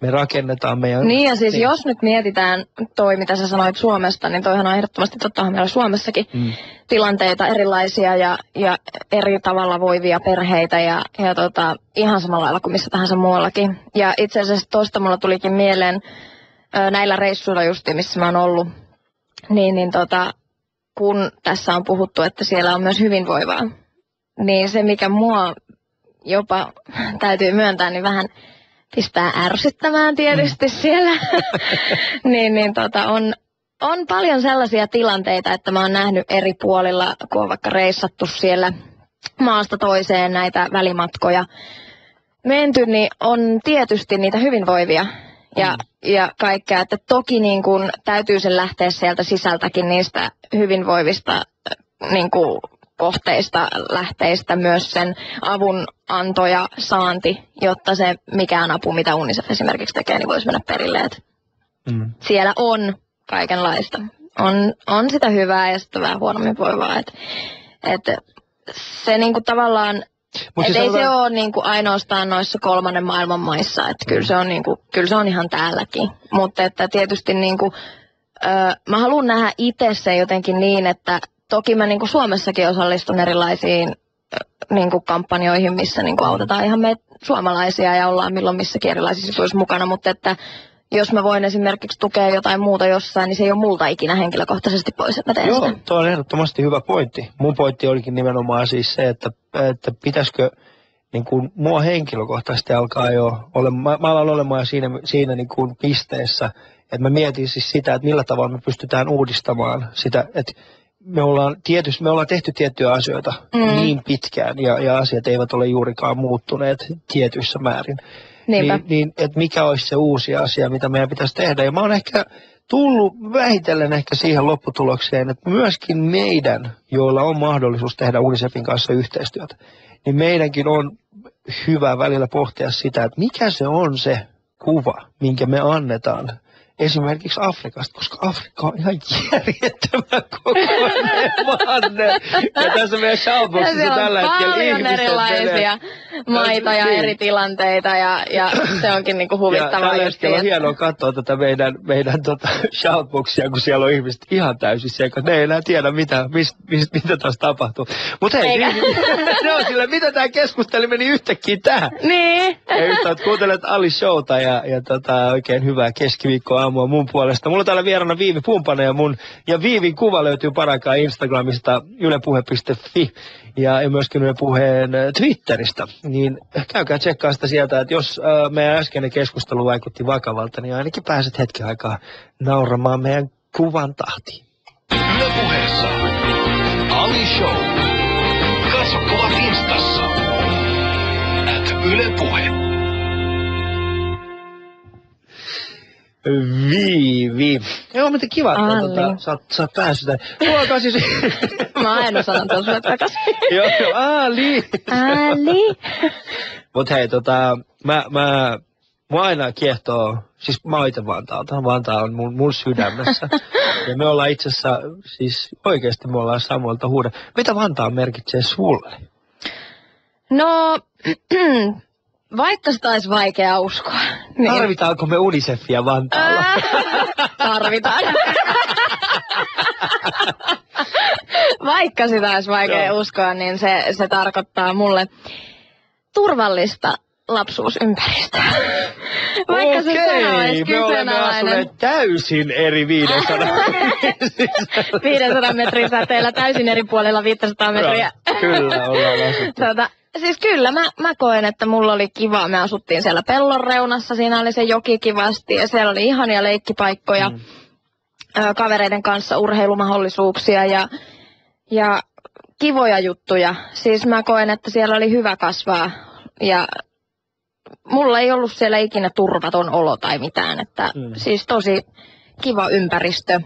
me rakennetaan meidän... Niin ja siis jos nyt mietitään toi, mitä sä sanoit Suomesta, niin toihan on ehdottomasti tottahan meillä Suomessakin tilanteita erilaisia ja eri tavalla voivia perheitä ja ihan samalla lailla kuin missä tahansa muuallakin. Ja itse asiassa tosta mulla tulikin mieleen näillä reissuilla justi, missä mä oon ollut, kun tässä on puhuttu, että siellä on myös hyvinvoivaa, niin se mikä mua jopa täytyy myöntää, niin vähän pistää ärsyttämään tietysti siellä. On paljon sellaisia tilanteita, että mä oon nähnyt eri puolilla, kun on vaikka reissattu siellä maasta toiseen näitä välimatkoja menty, niin on tietysti niitä hyvinvoivia ja kaikkea. Että toki niin kun täytyy sen lähteä sieltä sisältäkin niistä hyvinvoivista niin kun kohteista, lähteistä myös sen avun anto ja saanti, jotta se mikään apu, mitä UNICEF esimerkiksi tekee, niin voisi mennä perille. Siellä on kaikenlaista. On sitä hyvää ja sitä vähän huonommin voivaa. Se niinku tavallaan, ei se ole niinku ainoastaan noissa kolmannen maailman maissa. Kyllä se on ihan täälläkin. Mutta että tietysti niinku, mä haluan nähdä itse sen jotenkin niin, että toki mä niinku Suomessakin osallistun erilaisiin niinku kampanjoihin, missä niinku autetaan ihan meitä suomalaisia ja ollaan milloin missäkin erilaisissa jutuissa mukana, mutta että jos mä voin esimerkiksi tukea jotain muuta jossain, niin se ei ole multa ikinä henkilökohtaisesti pois, että mä teen sitä. Joo, tuo on ehdottomasti hyvä pointti. Mun pointti olikin nimenomaan siis se, että pitäisikö niin kuin mua henkilökohtaisesti alkaa jo mä alan olemaan siinä niin kuin pisteessä, että mä mietin siis sitä, että millä tavalla me pystytään uudistamaan sitä, että me ollaan tehty tiettyjä asioita niin pitkään ja asiat eivät ole juurikaan muuttuneet tietyissä määrin. Niin että mikä olisi se uusi asia, mitä meidän pitäisi tehdä. Ja mä oon ehkä tullut vähitellen ehkä siihen lopputulokseen, että myöskin meidän, joilla on mahdollisuus tehdä UNICEFin kanssa yhteistyötä, niin meidänkin on hyvä välillä pohtia sitä, että mikä se on se kuva, minkä me annetaan esimerkiksi Afrikasta, koska Afrikka on ihan järjettömän kokoinen manne. Ja tässä meidän shoutboxissa tällä hetkellä paljon erilaisia maita ja eri tilanteita ja se onkin niinku huvittavaa. Tällä hetkellä on hienoa katsoa tätä meidän shoutboxia, kun siellä on ihmiset ihan täysin sekä. Ne ei enää tiedä, mitä tässä tapahtuu. Mutta hei, ne on sillä, mitä tämä keskustelu meni yhtäkkiä tähän. Niin. Ja yhtään, kuuntelet Ali Showta ja oikein hyvää keskiviikkoa aamua mun puolesta. Mulla on täällä vieraana Viivi Pumpanen ja Viivin kuva löytyy paraikaa Instagramista ylepuhe.fi ja myöskin Yle Puheen Twitteristä. Niin käykää tsekkaa sitä sieltä, että jos meidän äskeinen keskustelu vaikutti vakavalta, niin ainakin pääset hetken aikaa nauramaan meidän kuvan tahtiin. Yle Puheessa Ali Show. Katso kuvat Instassa. Yle Puhe. Viivi. Joo, mutta kiva, että sä oot päässyt tänne. Mulla siis... Mä aina sanon tuon sulle takaisin. Joo, Ali. Ali. Mut hei, mua aina kiehtoo, siis mä oon itse Vantaalta. Vantaa on mun sydämessä. Ja me ollaan itse asiassa, siis oikeesti me ollaan samoilta huuda. Mitä Vantaa merkitsee sulle? No... Vaikka sitä olisi vaikea uskoa. Niin... Tarvitaanko me UNICEFia Vantaalla? Tarvitaan. Vaikka sitä olisi vaikea uskoa, niin se tarkoittaa mulle turvallista lapsuusympäristöä. Vaikka se sana olisi me olemme asuneet täysin eri 500. 500 metrin säteellä täysin eri puolilla 500 metriä. Kyllä, ollaan asuttu. Siis kyllä, mä koen, että mulla oli kiva. Me asuttiin siellä pellon reunassa, siinä oli se joki kivasti ja siellä oli ihania leikkipaikkoja, kavereiden kanssa urheilumahdollisuuksia ja kivoja juttuja. Siis mä koen, että siellä oli hyvä kasvaa ja mulla ei ollut siellä ikinä turvaton olo tai mitään, että siis tosi kiva ympäristö.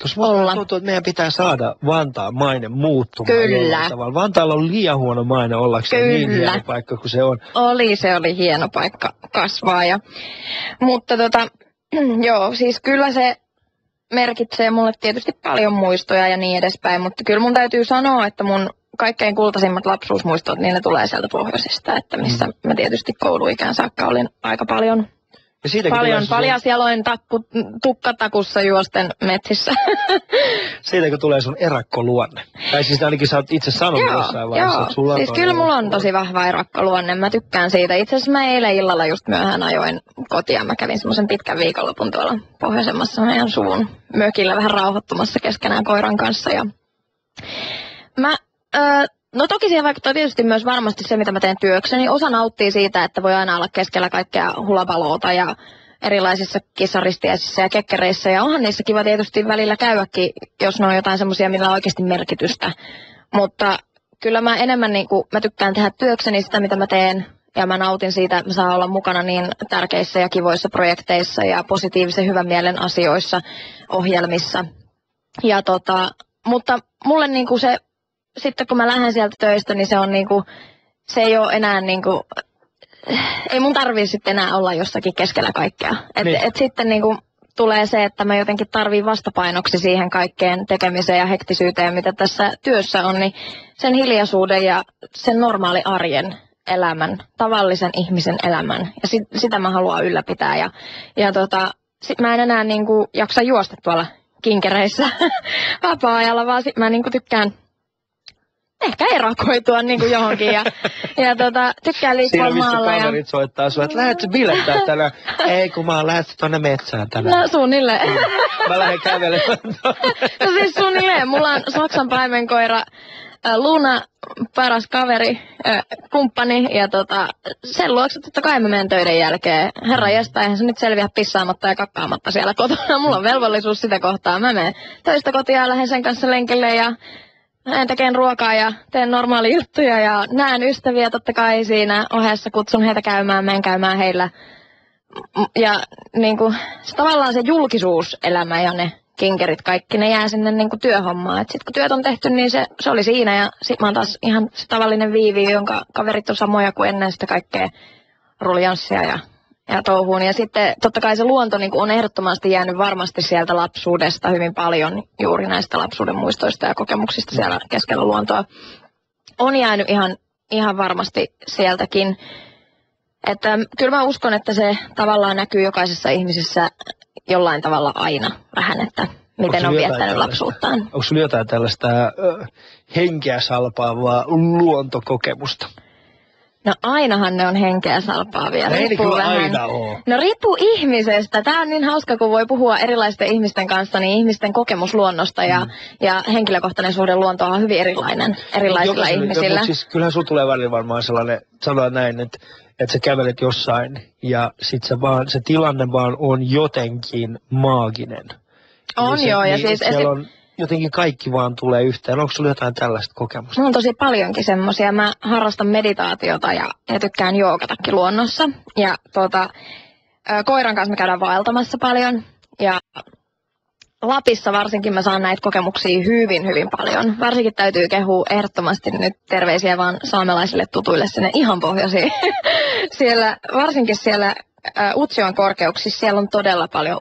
Koska musta tuntuu, että meidän pitää saada Vantaan maine muuttumaan. Kyllä. Vantaalla on liian huono maine ollakseen niin hieno paikka kuin se on. Se oli hieno paikka kasvaa. Mutta joo, siis kyllä se merkitsee mulle tietysti paljon muistoja ja niin edespäin. Mutta kyllä mun täytyy sanoa, että mun kaikkein kultaisimmat lapsuusmuistot, niin ne tulee sieltä pohjoisesta. Että missä mä tietysti kouluikään saakka olin aika paljon... Paljasjaloin tukkatakussa juosten metsissä. Siitäkö tulee sun erakkoluonne? Tai siis ainakin sä oot itse sanonut jossain vaiheessa, että sulla siis kyllä mulla on tosi vahva erakkoluonne. Mä tykkään siitä. Itse asiassa mä eilen illalla just myöhään ajoin kotiin. Mä kävin semmoisen pitkän viikonlopun tuolla pohjoisemmassa meidän suvun mökillä vähän rauhoittumassa keskenään koiran kanssa. Ja no toki siihen vaikuttaa tietysti myös varmasti se, mitä mä teen työkseni. Osa nauttii siitä, että voi aina olla keskellä kaikkea hulabaloota ja erilaisissa kissaristiäisissä ja kekkereissä. Ja onhan niissä kiva tietysti välillä käydäkin, jos ne on jotain semmoisia, millä on oikeasti merkitystä. Mutta kyllä mä enemmän mä tykkään tehdä työkseni sitä, mitä mä teen. Ja mä nautin siitä, että mä saan olla mukana niin tärkeissä ja kivoissa projekteissa ja positiivisen hyvän mielen asioissa, ohjelmissa. Ja mutta mulle se... Sitten kun mä lähden sieltä töistä, niin se on se ei ole enää ei mun tarvii sitten enää olla jossakin keskellä kaikkea. Et sitten tulee se, että mä jotenkin tarviin vastapainoksi siihen kaikkeen tekemiseen ja hektisyyteen, mitä tässä työssä on, niin sen hiljaisuuden ja sen normaali arjen elämän, tavallisen ihmisen elämän. Ja sitä mä haluan ylläpitää. sit mä en enää niinku jaksa juosta tuolla kinkereissä vapaa-ajalla, vaan sit mä niinku tykkään ehkä erakoitua niinku johonkin ja tykkään liikkua maalla. Siinä missä kaverit soittaa sulle, että lähdetkö bilettää tänään? Ei, kun mä oon lähdetty tonne metsään tänään. No suunnilleen. Mä lähden kävelemään. No siis suunnilleen. Mulla on Saksan paimenkoira Luna, paras kaveri, kumppani ja sen luokse totta kai mä menen töiden jälkeen. Herra jästä, eihän se nyt selviä pissaamatta ja kakkaamatta siellä kotona. Mulla on velvollisuus sitä kohtaa. Mä menen töistä kotiin ja lähden sen kanssa lenkille ja tekeen ruokaa ja teen normaali juttuja ja näen ystäviä totta kai siinä ohessa, kutsun heitä käymään, menen käymään heillä. Ja niinku, tavallaan se julkisuuselämä ja ne kinkerit kaikki, ne jää sinne niinku työhommaan. Et sit kun työt on tehty, niin se oli siinä ja sit mä oon taas ihan se tavallinen Viivi, jonka kaverit on samoja kuin ennen sitä kaikkea ruljanssia ja touhuun. Ja sitten totta kai se luonto niinku on ehdottomasti jäänyt varmasti sieltä lapsuudesta hyvin paljon, juuri näistä lapsuuden muistoista ja kokemuksista siellä keskellä luontoa. On jäänyt ihan varmasti sieltäkin. Että kyllä mä uskon, että se tavallaan näkyy jokaisessa ihmisessä jollain tavalla aina vähän, että miten on viettänyt lapsuuttaan. Onko sulla jotain tällaista henkeä salpaavaa luontokokemusta? No ainahan ne on henkeä salpaavia. Ei kyllä aina ole. No riippuu ihmisestä. Tää on niin hauska, kun voi puhua erilaisten ihmisten kanssa, niin ihmisten kokemus luonnosta ja henkilökohtainen suhde luontoon on hyvin erilainen erilaisilla ihmisillä. Mutta siis kyllähän sulla tulee välillä varmaan sellainen, sanoa näin, että sä kävelet jossain ja sit se tilanne vaan on jotenkin maaginen. On niin joo. Ja siis siellä on jotenkin kaikki vaan tulee yhteen. Onko sulla jotain tällaista kokemusta? Mulla on tosi paljonkin semmosia. Mä harrastan meditaatiota ja tykkään joogatakin luonnossa. Ja koiran kanssa me käydään vaeltamassa paljon. Ja Lapissa varsinkin mä saan näitä kokemuksia hyvin, hyvin paljon. Varsinkin täytyy kehua ehdottomasti nyt terveisiä vaan saamelaisille tutuille sinne ihan pohjoisiin. Varsinkin siellä Utsjoen korkeuksissa siellä on todella paljon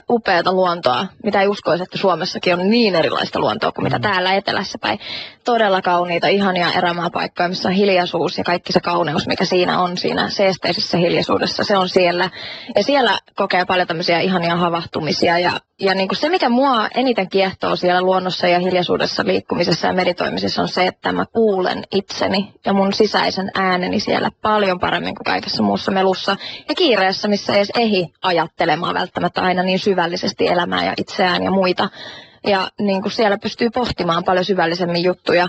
upeata luontoa, mitä ei uskoisi, että Suomessakin on niin erilaista luontoa kuin mitä täällä etelässä päin. Todella kauniita, ihania erämaapaikkoja, missä on hiljaisuus ja kaikki se kauneus, mikä siinä on, siinä seesteisessä hiljaisuudessa, se on siellä. Ja siellä kokee paljon tämmöisiä ihania havahtumisia ja niin kuin se, mikä mua eniten kiehtoo siellä luonnossa ja hiljaisuudessa liikkumisessa ja meditoimisessa on se, että mä kuulen itseni ja mun sisäisen ääneni siellä paljon paremmin kuin kaikessa muussa melussa ja kiireessä, missä ei edes ehdi ajattelemaan välttämättä aina niin syvällisesti elämää ja itseään ja muita. Ja niin kuin siellä pystyy pohtimaan paljon syvällisemmin juttuja.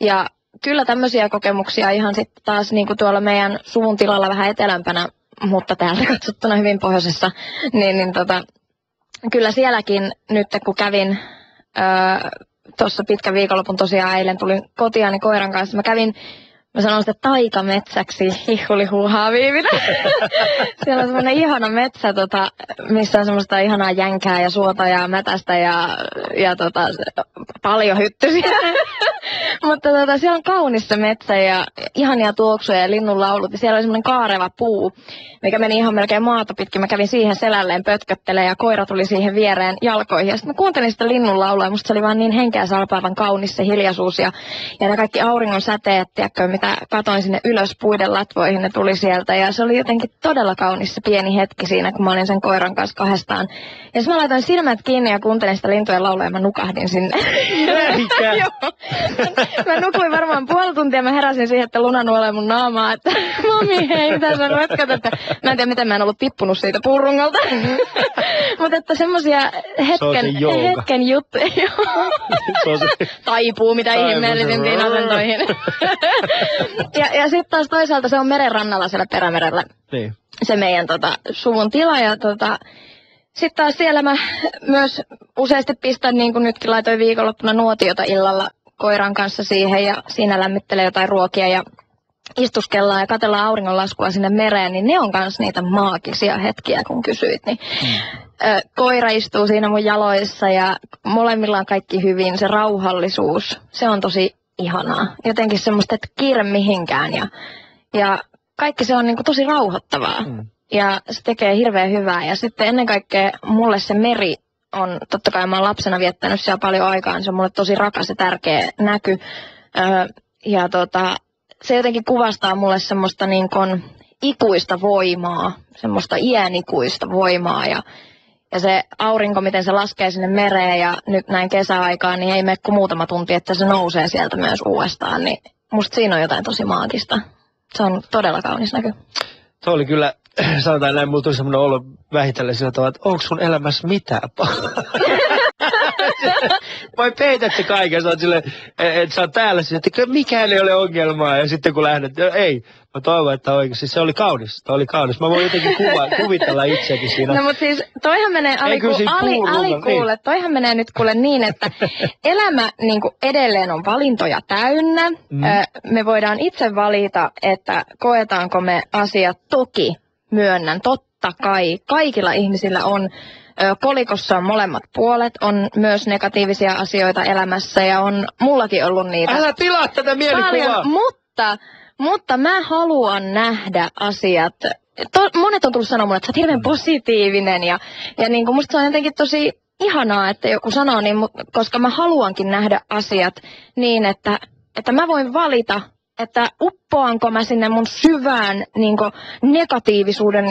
Ja kyllä tämmöisiä kokemuksia ihan sitten taas niin kuin tuolla meidän suvun tilalla vähän etelämpänä, mutta täältä katsottuna hyvin pohjoisessa, kyllä sielläkin nyt kun kävin tuossa pitkän viikonlopun tosiaan eilen tulin kotiani koiran kanssa, mä sanon sitä taikametsäksi, hihulihuuhaa Viivinä. Siellä on semmoinen ihana metsä, missä on semmoista ihanaa jänkää ja suota ja mätästä ja paljon hyttysiä. Mutta siellä on kaunis se metsä ja ihania tuoksuja ja linnunlaulut. Ja siellä oli semmoinen kaareva puu, mikä meni ihan melkein maata pitkin. Mä kävin siihen selälleen pötköttelemään ja koira tuli siihen viereen jalkoihin. Ja sitten mä kuuntelin sitä linnunlaulua ja musta se oli vaan niin henkeä salpaavan kaunis se hiljaisuus. Ja ne kaikki auringon säteet, tiedätkö, mitä katoin sinne ylös puiden latvoihin, ne tuli sieltä. Ja se oli jotenkin todella kaunis se pieni hetki siinä, kun mä olin sen koiran kanssa kahdestaan. Ja sitten mä laitoin silmät kiinni ja kuuntelin sitä lintujen laulua ja mä nukahdin sinne. Joo. Mä nukuin varmaan puoli tuntia, mä heräsin siihen, että Luna nuolee mun naamaa, että mami hei, mitä sä ruvetkat, että mä en tiedä miten mä en ollut tippunut siitä puurungolta. Mutta että semmosia hetken juttuja, taipuu mitä ihmeellisimpiin asentoihin. ja sitten taas toisaalta se on meren rannalla siellä Perämerellä, niin. Se meidän suvun tila ja sitten taas siellä mä myös useasti pistän, niin kuin nytkin laitoin viikonloppuna nuotiota illalla koiran kanssa siihen ja siinä lämmittelee jotain ruokia ja istuskellaan ja katsellaan auringonlaskua sinne mereen, niin ne on myös niitä maagisia hetkiä, kun kysyit. Niin koira istuu siinä mun jaloissa ja molemmilla on kaikki hyvin, se rauhallisuus, se on tosi ihanaa. Jotenkin semmoista, että kiire mihinkään ja kaikki se on niin kuin tosi rauhoittavaa. Ja se tekee hirveän hyvää. Ja sitten ennen kaikkea mulle se meri on, totta kai mä oon lapsena viettänyt siellä paljon aikaa, niin se on mulle tosi rakas ja tärkeä näky. Se jotenkin kuvastaa mulle semmoista niin kuin ikuista voimaa, semmoista iänikuista voimaa. Ja se aurinko, miten se laskee sinne mereen ja nyt näin kesäaikaan, niin ei mene kuin muutama tunti, että se nousee sieltä myös uudestaan. Niin musta siinä on jotain tosi maagista. Se on todella kaunis näky. Tuo oli kyllä, sanotaan näin, mulla tuli semmoinen olo vähitellen sillä tavalla, että onko sun elämässä mitään vai peität se kaiken, sä oot silleen, että sä oot täällä siis, että mikään ei ole ongelmaa. Ja sitten kun lähdet, ei, mä toivon, että oikeasti se oli kaunis. Mä voin jotenkin kuvitella itseäkin siinä. No mut siis toihan menee alikuulle, toihan menee nyt kuule niin, että elämä niinku edelleen on valintoja täynnä. Me voidaan itse valita, että koetaanko me asiat, toki myönnän, totta kai, kaikilla ihmisillä on. Kolikossa on molemmat puolet, on myös negatiivisia asioita elämässä ja on mullakin ollut niitä. Älä tilaa tätä mielikuvaa! Mutta mä haluan nähdä asiat. Monet on tullut sanoa mulle, että sä oot hirveän positiivinen ja niin kuin musta se on jotenkin tosi ihanaa, että joku sanoo niin, koska mä haluankin nähdä asiat niin, että mä voin valita, että uppoanko mä sinne mun syvään niin kuin negatiivisuuden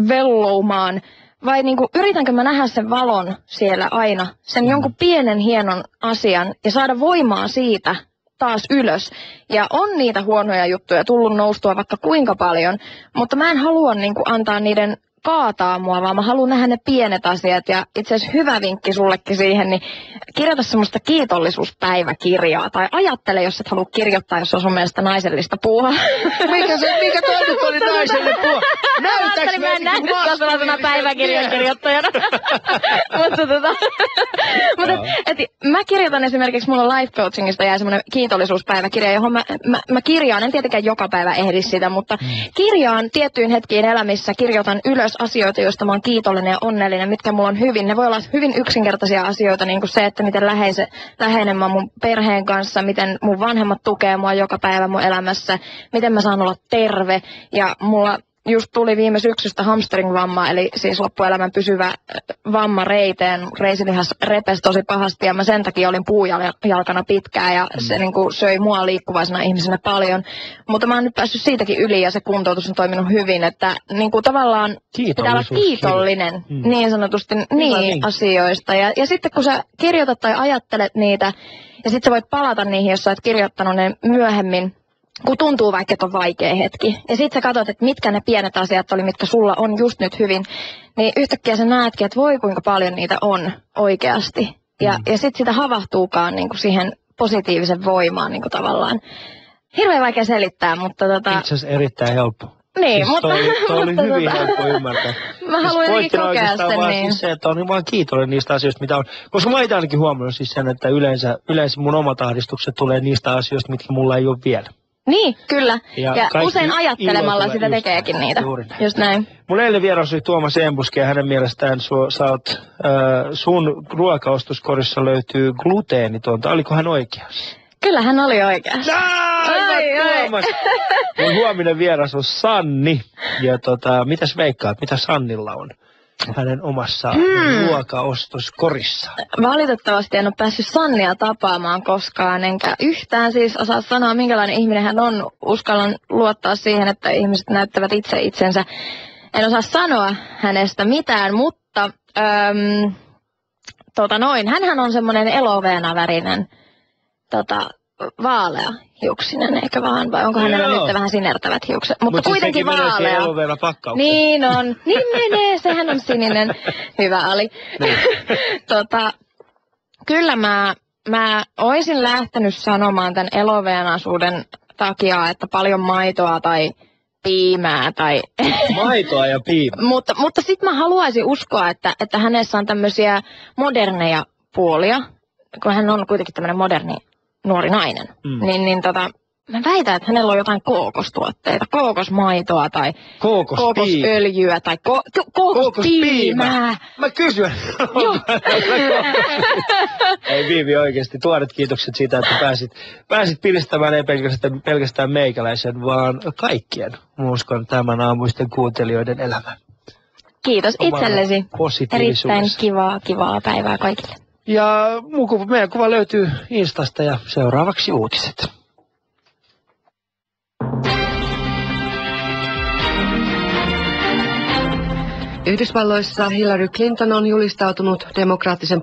velloumaan. Vai niinku, yritänkö mä nähdä sen valon siellä aina, sen jonkun pienen hienon asian ja saada voimaa siitä taas ylös. Ja on niitä huonoja juttuja tullut noustua vaikka kuinka paljon, mutta mä en halua niinku antaa niiden kaataa mua, vaan mä haluan nähdä ne pienet asiat. Ja itse asiassa hyvä vinkki sullekin siihen, niin kirjoita semmoista kiitollisuuspäiväkirjaa. Tai ajattele, jos et halua kirjoittaa, jos on sun mielestä naisellista puuhaa. Mikä toi nyt oli naisellinen puuha? Näytäks mä en nähnyt sellaisena päiväkirjan kirjoittajana. Mutta mä kirjoitan esimerkiksi, mulla life coachingista jää semmoinen kiitollisuuspäiväkirja, johon mä kirjaan, en tietenkään joka päivä ehdi sitä, mutta kirjaan tiettyyn hetkiin elämissä, kirjoitan ylös asioita, joista mä oon kiitollinen ja onnellinen, mitkä mulla on hyvin. Ne voi olla hyvin yksinkertaisia asioita, niin kuin se, että miten läheinen mä oon mun perheen kanssa, miten mun vanhemmat tukee mua joka päivä mun elämässä, miten mä saan olla terve. Ja mulla just tuli viime syksystä hamstring-vamma, eli siis loppuelämän pysyvä vamma reiteen. Reisilihas repesi tosi pahasti ja mä sen takia olin puujalkana pitkään ja se niin kuin söi mua liikkuvaisena ihmisenä paljon. Mutta mä oon nyt päässyt siitäkin yli ja se kuntoutus on toiminut hyvin, että niin kuin tavallaan pitää olla kiitollinen niin sanotusti asioista. Ja sitten kun sä kirjoitat tai ajattelet niitä ja sitten sä voit palata niihin, jos sä oot kirjoittanut ne myöhemmin, kun tuntuu vaikka, että on vaikea hetki. Ja sit sä katsot, että mitkä ne pienet asiat oli, mitkä sulla on just nyt hyvin. Niin yhtäkkiä sä näetkin, että voi kuinka paljon niitä on oikeasti. Ja sit sitä havahtuukaan niin kuin siihen positiivisen voimaan niin kuin tavallaan. Hirveän vaikea selittää, mutta Itse asiassa erittäin helppo. Niin, siis mutta oli hyvin helppo ymmärtää. Mä haluan jotenkin kokea sen vaan niin. Siis se, että on vaan kiitollinen niistä asioista, mitä on. Koska mä itse ainakin huomannut siis sen, että yleensä mun omat ahdistukset tulee niistä asioista, mitkä mulla ei ole vielä. Niin, kyllä. Ja usein ilo ajattelemalla tulee sitä tekeekin niitä. Just näin. Mun eilen vieras oli Tuomas Embuski ja hänen mielestään sun ruokaostoskorissa löytyy gluteenitonta. Oliko hän oikeassa? Kyllä hän oli oikeassa. Tuomas! Mun huominen vieras on Sanni. Ja mitäs veikkaat, mitä Sannilla on hänen omassa ruokaostoskorissa? Valitettavasti en ole päässyt Sannia tapaamaan koskaan, enkä yhtään siis osaa sanoa, minkälainen ihminen hän on. Uskallan luottaa siihen, että ihmiset näyttävät itse itsensä. En osaa sanoa hänestä mitään, mutta hänhän on semmoinen eloveenavärinen, vaalea hiuksinen, eikö vaan? Vai onko hänellä nyt vähän sinertävät hiukset? Mutta kuitenkin vaalea. Niin on. Niin menee, sehän on sininen. Hyvä oli. Kyllä mä oisin lähtenyt sanomaan tämän eloveenasuuden takia, että paljon maitoa tai piimää tai... Maitoa ja piimää. mutta sitten mä haluaisin uskoa, että hänessä on tämmöisiä moderneja puolia, kun hän on kuitenkin tämmöinen moderni nuori nainen. Mä väitän, että hänellä on jotain kookostuotteita, kookosmaitoa tai kookosöljyä tai kookospiimää. Mä kysyn. Ei Viivi oikeasti, tuoret kiitokset siitä, että pääsit piristämään ei pelkästään meikäläisen, vaan kaikkien, uskon, tämän aamuisten kuuntelijoiden elämän. Kiitos itsellesi. Erittäin kivaa päivää kaikille. Ja meidän kuva löytyy Instasta ja seuraavaksi uutiset. Yhdysvalloissa Hillary Clinton on julistautunut demokraattisen